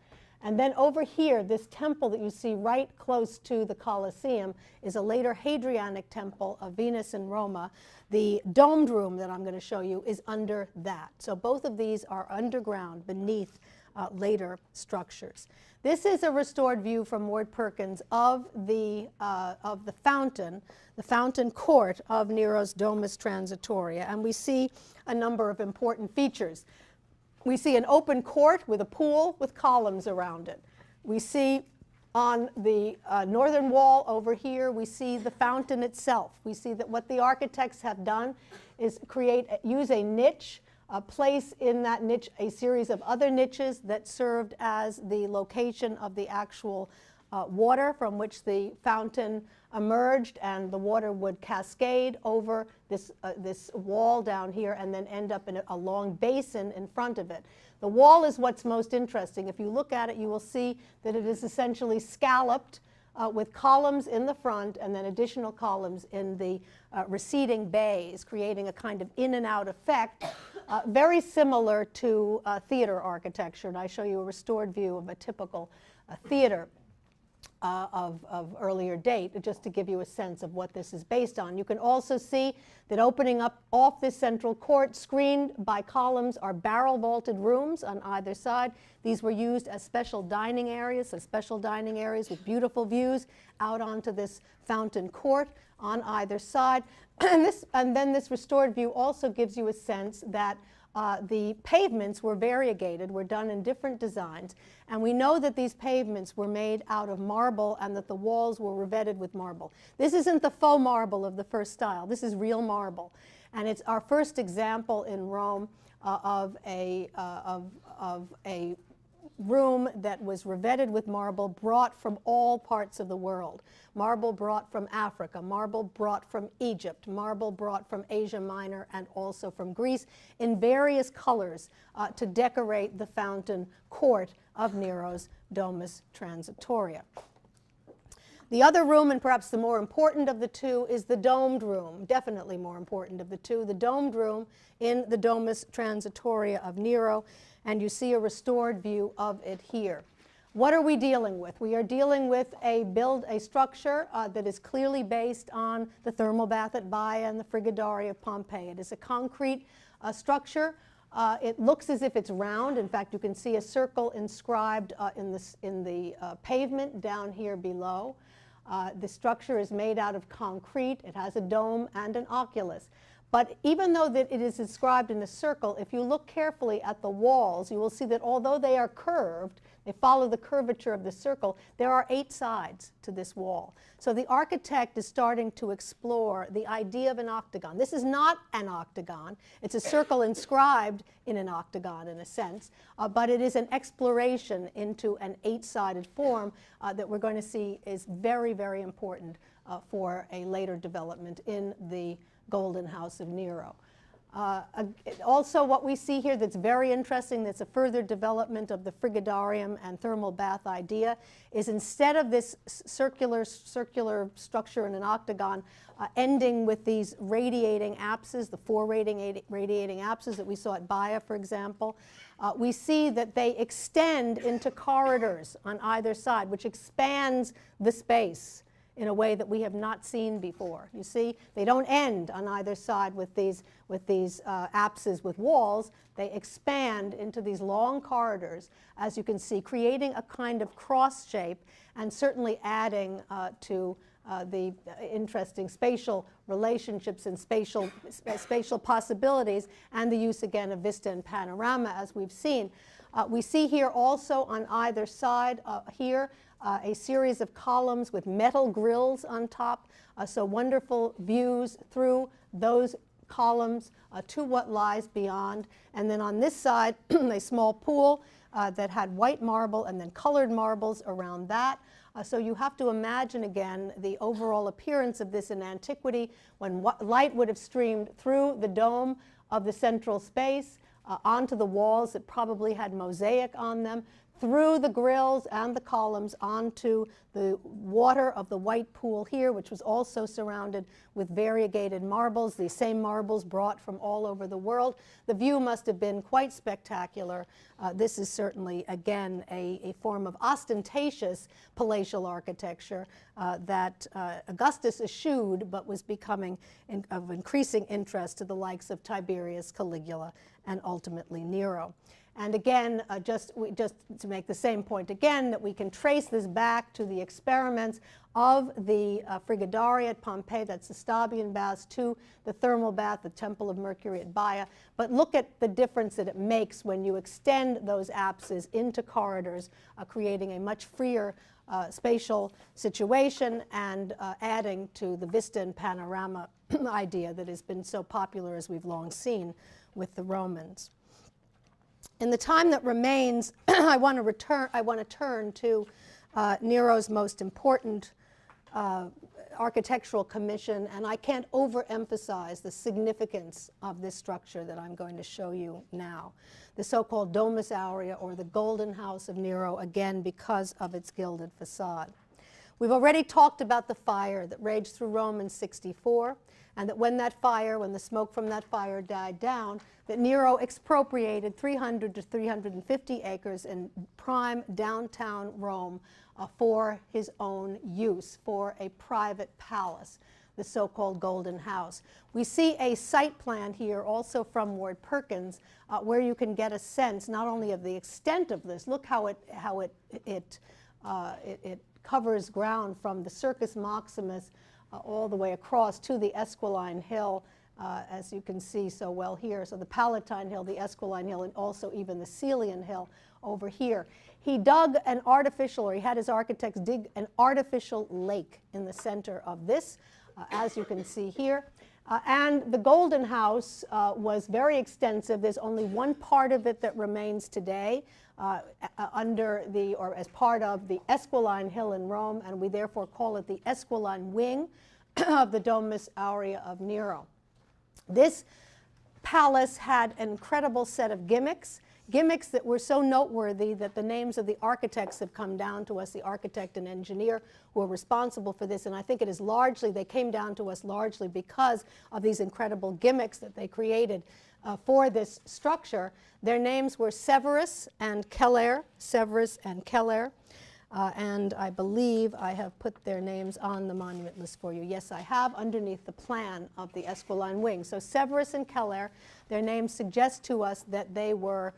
And then over here, this temple that you see right close to the Colosseum is a later Hadrianic temple of Venus in Roma. The domed room that I'm going to show you is under that. So both of these are underground beneath later structures. This is a restored view from Ward Perkins of the fountain court of Nero's Domus Transitoria, and we see a number of important features. We see an open court with a pool with columns around it. We see on the northern wall over here, we see the fountain itself. We see that what the architects have done is use a niche, place in that niche a series of other niches that served as the location of the actual water from which the fountain emerged, and the water would cascade over this wall down here and then end up in a long basin in front of it. The wall is what's most interesting. If you look at it, you will see that it is essentially scalloped with columns in the front and then additional columns in the receding bays, creating a kind of in and out effect, very similar to theater architecture. And I show you a restored view of a typical theater of earlier date, just to give you a sense of what this is based on. You can also see that opening up off this central court, screened by columns, are barrel vaulted rooms on either side. These were used as special dining areas, with beautiful views out onto this fountain court on either side. And then this restored view also gives you a sense that the pavements were variegated, were done in different designs, and we know that these pavements were made out of marble and that the walls were revetted with marble. This isn't the faux marble of the first style. This is real marble, and it's our first example in Rome of a room that was revetted with marble brought from all parts of the world. Marble brought from Africa, marble brought from Egypt, marble brought from Asia Minor and also from Greece in various colors to decorate the fountain court of Nero's Domus Transitoria. The other room, and perhaps the more important of the two, is the domed room, definitely more important of the two, the domed room in the Domus Transitoria of Nero, and you see a restored view of it here. What are we dealing with? We are dealing with a structure that is clearly based on the thermal bath at Baia and the Frigidari of Pompeii. It is a concrete structure. It looks as if it's round. In fact, you can see a circle inscribed in the pavement down here below. The structure is made out of concrete. It has a dome and an oculus. But even though that it is inscribed in a circle, if you look carefully at the walls, you will see that although they are curved, they follow the curvature of the circle, there are 8 sides to this wall. So the architect is starting to explore the idea of an octagon. This is not an octagon. It's a circle inscribed in an octagon in a sense, but it is an exploration into an 8-sided form that we're going to see is very, very important for a later development in the Golden House of Nero. Also, what we see here that's very interesting, that's a further development of the frigidarium and thermal bath idea, is instead of this circular structure in an octagon ending with these radiating apses, the four radiating apses that we saw at Baia, for example, we see that they extend into corridors on either side, which expands the space in a way that we have not seen before. You see, they don't end on either side with these apses with walls. They expand into these long corridors, as you can see, creating a kind of cross shape and certainly adding to the interesting spatial relationships and spatial possibilities, and the use again of vista and panorama, as we've seen. We see here also on either side here a series of columns with metal grills on top, so wonderful views through those columns to what lies beyond. And then on this side, a small pool that had white marble and then colored marbles around that. So you have to imagine again the overall appearance of this in antiquity, when light would have streamed through the dome of the central space onto the walls that probably had mosaic on them, through the grills and the columns onto the water of the white pool here, which was also surrounded with variegated marbles, these same marbles brought from all over the world. The view must have been quite spectacular. This is certainly, again, a form of ostentatious palatial architecture that Augustus eschewed, but was becoming of increasing interest to the likes of Tiberius, Caligula, and ultimately Nero. And again, just to make the same point again, that we can trace this back to the experiments of the Frigidaria at Pompeii, that's the Stabian baths, to the thermal bath, the Temple of Mercury at Baia. But look at the difference that it makes when you extend those apses into corridors, creating a much freer spatial situation and adding to the vista and panorama idea that has been so popular, as we've long seen, with the Romans. In the time that remains, I want to turn to Nero's most important architectural commission, and I can't overemphasize the significance of this structure that I'm going to show you now, the so-called Domus Aurea, or the Golden House of Nero, again because of its gilded facade. We've already talked about the fire that raged through Rome in 64, and that when the smoke from that fire died down, that Nero expropriated 300 to 350 acres in prime downtown Rome for his own use, for a private palace, the so-called Golden House. We see a site plan here also from Ward Perkins where you can get a sense not only of the extent of this, look how it covers ground from the Circus Maximus all the way across to the Esquiline Hill, as you can see so well here. So the Palatine Hill, the Esquiline Hill, and also even the Celian Hill over here. He dug an artificial, or he had his architects dig an artificial lake in the center of this, as you can see here. And the Golden House was very extensive. There's only one part of it that remains today or as part of the Esquiline Hill in Rome, and we therefore call it the Esquiline wing of the Domus Aurea of Nero. This palace had an incredible set of gimmicks that were so noteworthy that the names of the architects have come down to us, the architect and engineer who are responsible for this, and I think it is largely, they came down to us largely because of these incredible gimmicks that they created for this structure. Their names were Severus and Keller, and I believe I have put their names on the monument list for you. Yes, I have, underneath the plan of the Esquiline wing. So Severus and Keller, their names suggest to us that they were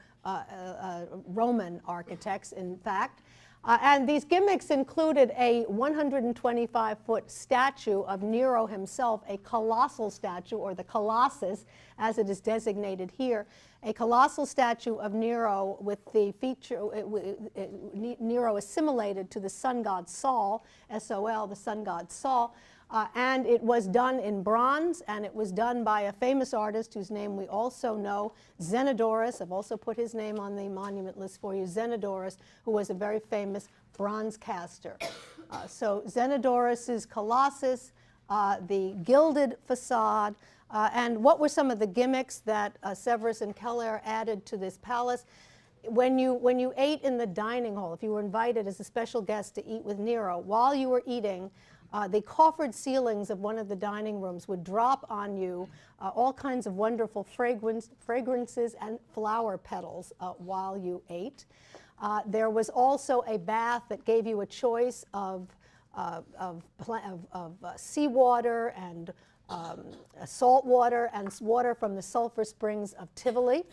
Roman architects, in fact. And these gimmicks included a 125-foot statue of Nero himself, a colossal statue, or the Colossus, as it is designated here, a colossal statue of Nero with the feature, Nero assimilated to the sun god Sol, S-O-L, the sun god Sol, and it was done in bronze, and it was done by a famous artist whose name we also know, Zenodorus. I've also put his name on the monument list for you, Zenodorus, who was a very famous bronze caster. So Zenodorus's Colossus, the gilded facade, And what were some of the gimmicks that Severus and Keller added to this palace? When you ate in the dining hall, if you were invited as a special guest to eat with Nero, while you were eating, the coffered ceilings of one of the dining rooms would drop on you all kinds of wonderful fragrances and flower petals while you ate. There was also a bath that gave you a choice of seawater and salt water and water from the sulfur springs of Tivoli.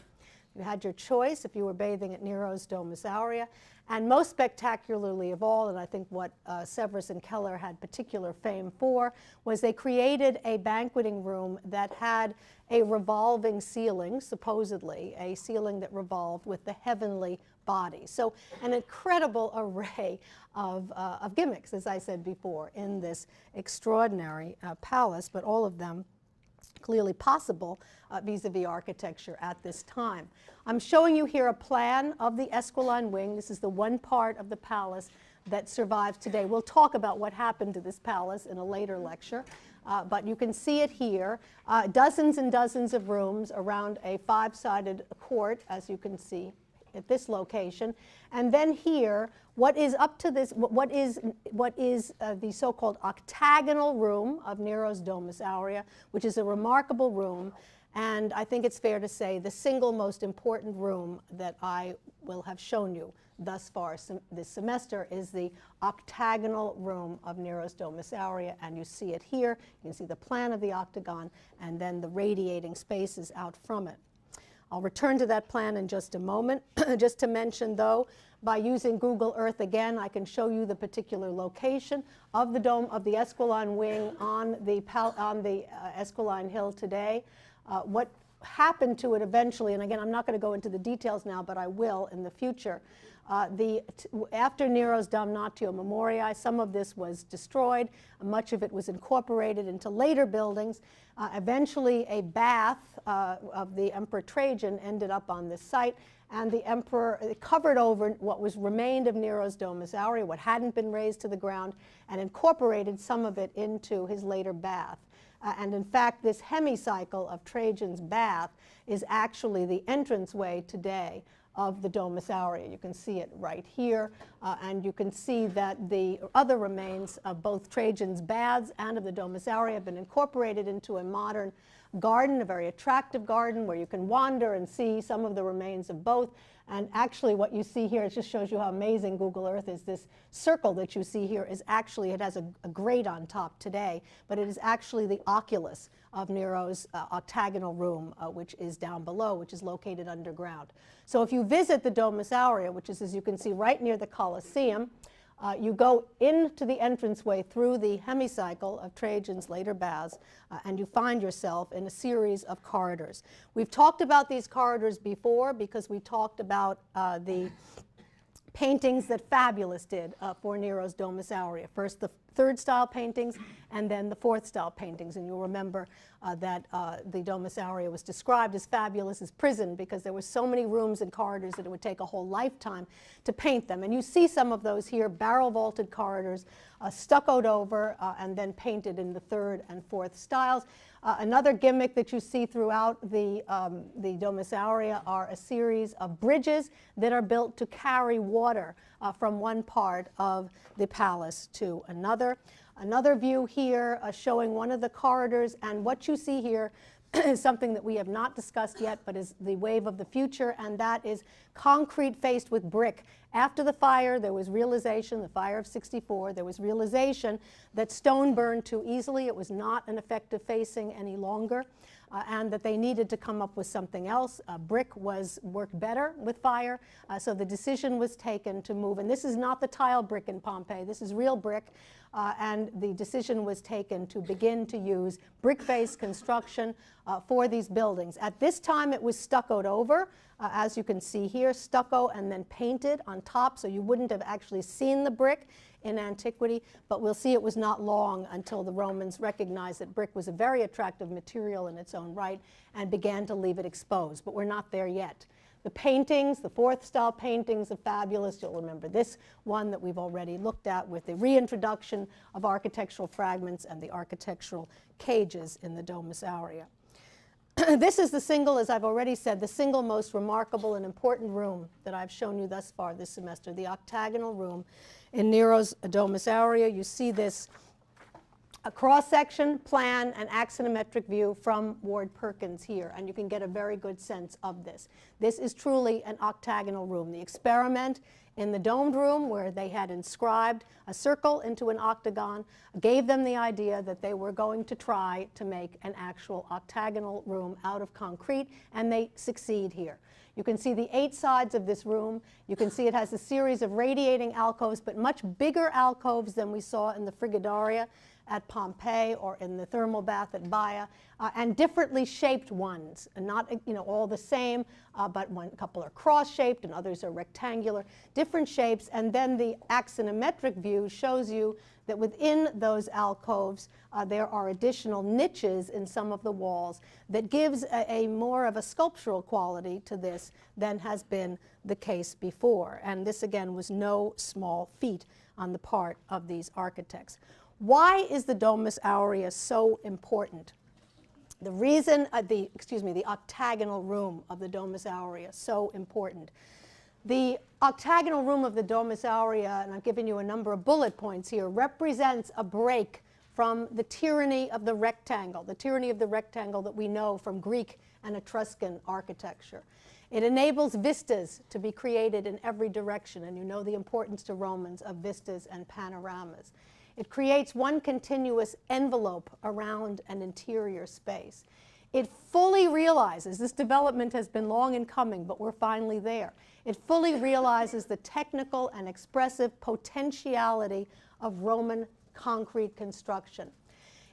You had your choice if you were bathing at Nero's Domus Aurea. And most spectacularly of all, and I think what Severus and Keller had particular fame for, was they created a banqueting room that had a revolving ceiling, supposedly, a ceiling that revolved with the heavenly body. So an incredible array of gimmicks, as I said before, in this extraordinary palace, but all of them clearly possible vis-a-vis architecture at this time. I'm showing you here a plan of the Esquiline wing. This is the one part of the palace that survives today. We'll talk about what happened to this palace in a later lecture, but you can see it here. Dozens and dozens of rooms around a five-sided court, as you can see at this location. And then here, what is up to this, what is the so-called octagonal room of Nero's Domus Aurea, which is a remarkable room, and I think it's fair to say the single most important room that I will have shown you thus far this semester is the octagonal room of Nero's Domus Aurea, and you see it here. You can see the plan of the octagon and then the radiating spaces out from it. I'll return to that plan in just a moment. Just to mention, though, by using Google Earth again, I can show you the particular location of the dome of the Esquiline wing on the Esquiline Hill today. What happened to it eventually, and again, I'm not going to go into the details now, but I will in the future. After Nero's Damnatio Memoriae, some of this was destroyed. Much of it was incorporated into later buildings. Eventually, a bath of the Emperor Trajan ended up on this site, and the emperor covered over what was remained of Nero's Domus Aurea, what hadn't been razed to the ground, and incorporated some of it into his later bath. And in fact, this hemicycle of Trajan's bath is actually the entranceway today of the Domus Aurea. You can see it right here, and you can see that the other remains of both Trajan's baths and of the Domus Aurea have been incorporated into a modern garden, a very attractive garden where you can wander and see some of the remains of both. And actually what you see here, it just shows you how amazing Google Earth is. This circle that you see here is actually, it has a grate on top today, but it is actually the oculus of Nero's octagonal room, which is down below, which is located underground. So if you visit the Domus Aurea, which is, as you can see, right near the Colosseum, you go into the entranceway through the hemicycle of Trajan's later baths, and you find yourself in a series of corridors. We've talked about these corridors before because we talked about the paintings that Fabulous did for Nero's Domus Aurea. First the third style paintings and then the fourth style paintings. And you'll remember that the Domus Aurea was described as Fabulous's prison because there were so many rooms and corridors that it would take a whole lifetime to paint them. And you see some of those here, barrel vaulted corridors, stuccoed over and then painted in the third and fourth styles. Another gimmick that you see throughout the Domus Aurea are a series of bridges that are built to carry water from one part of the palace to another. Another view here showing one of the corridors, and what you see here is something that we have not discussed yet, but is the wave of the future, and that is concrete faced with brick. After the fire, there was realization, the fire of '64, there was realization that stone burned too easily. It was not an effective facing any longer, and that they needed to come up with something else. Brick worked better with fire, so the decision was taken to move. And this is not the tile brick in Pompeii. This is real brick. And the decision was taken to begin to use brick-faced construction for these buildings. At this time, it was stuccoed over, as you can see here, stucco and then painted on top, so you wouldn't have actually seen the brick in antiquity, but we'll see it was not long until the Romans recognized that brick was a very attractive material in its own right and began to leave it exposed, but we're not there yet. The paintings, the fourth style paintings of Fabulous, you'll remember this one that we've already looked at with the reintroduction of architectural fragments and the architectural cages in the Domus Aurea. This is the single, as I've already said, the single most remarkable and important room that I've shown you thus far this semester, the octagonal room in Nero's Domus Aurea. You see this a cross-section, plan, and axonometric view from Ward Perkins here, and you can get a very good sense of this. This is truly an octagonal room. The experiment in the domed room, where they had inscribed a circle into an octagon, gave them the idea that they were going to try to make an actual octagonal room out of concrete, and they succeed here. You can see the 8 sides of this room. You can see it has a series of radiating alcoves, but much bigger alcoves than we saw in the Frigidaria at Pompeii or in the thermal bath at Baia, and differently shaped ones, and not all the same, but a couple are cross-shaped and others are rectangular, different shapes. And then the axonometric view shows you that within those alcoves there are additional niches in some of the walls that gives a more of a sculptural quality to this than has been the case before. And this again was no small feat on the part of these architects. Why is the Domus Aurea so important? The reason, the octagonal room of the Domus Aurea so important. The octagonal room of the Domus Aurea, and I've given you a number of bullet points here, represents a break from the tyranny of the rectangle that we know from Greek and Etruscan architecture. It enables vistas to be created in every direction, and you know the importance to Romans of vistas and panoramas. It creates one continuous envelope around an interior space. It fully realizes, this development has been long in coming, but we're finally there. It fully realizes the technical and expressive potentiality of Roman concrete construction.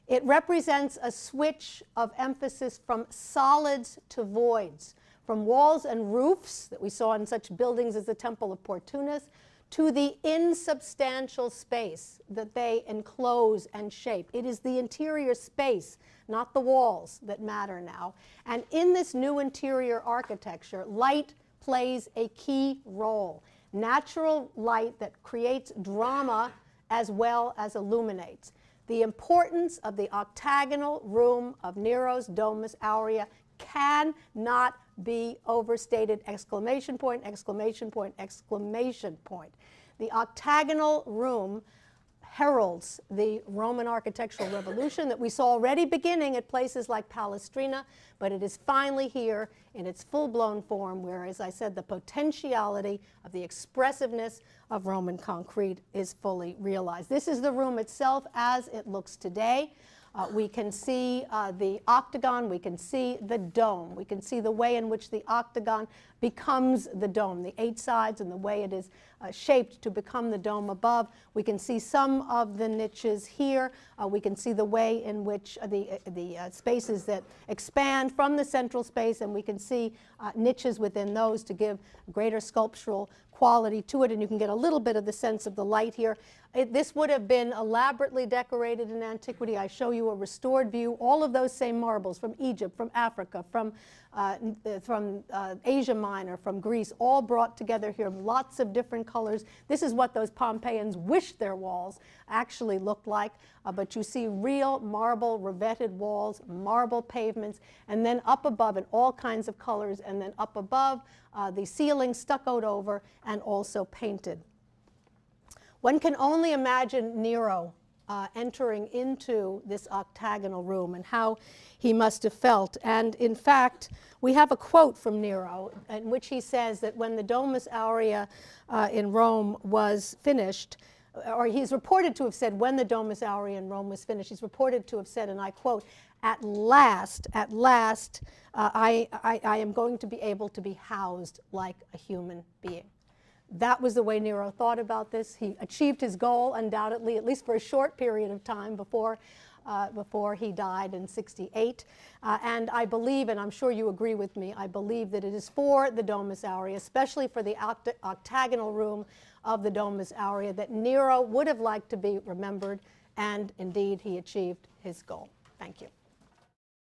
It represents a switch of emphasis from solids to voids, from walls and roofs that we saw in such buildings as the Temple of Portunus, to the insubstantial space that they enclose and shape. It is the interior space, not the walls, that matter now. And in this new interior architecture, light plays a key role. Natural light that creates drama as well as illuminates. The importance of the octagonal room of Nero's Domus Aurea cannot be overstated! Exclamation point, exclamation point, exclamation point. The octagonal room heralds the Roman architectural revolution that we saw already beginning at places like Palestrina, but it is finally here in its full-blown form, where, as I said, the potentiality of the expressiveness of Roman concrete is fully realized. This is the room itself as it looks today. We can see the octagon, we can see the dome, we can see the way in which the octagon becomes the dome, the 8 sides and the way it is shaped to become the dome above. We can see some of the niches here. We can see the way in which the spaces that expand from the central space, and we can see niches within those to give greater sculptural quality to it, and you can get a little bit of the sense of the light here. This would have been elaborately decorated in antiquity. I show you a restored view. All of those same marbles from Egypt, from Africa, from Asia Minor, from Greece, all brought together here, lots of different colors. This is what those Pompeians wished their walls actually looked like, but you see real marble revetted walls, marble pavements, and then up above in all kinds of colors, and then up above the ceiling stuccoed over and also painted. One can only imagine Nero entering into this octagonal room and how he must have felt. And in fact, we have a quote from Nero in which he says that when the Domus Aurea in Rome was finished, or he's reported to have said when the Domus Aurea in Rome was finished, he's reported to have said, and I quote, at last, I am going to be able to be housed like a human being. That was the way Nero thought about this. He achieved his goal, undoubtedly, at least for a short period of time before he died in 68. And I believe, and I'm sure you agree with me, I believe that it is for the Domus Aurea, especially for the octagonal room of the Domus Aurea, that Nero would have liked to be remembered, and indeed he achieved his goal. Thank you.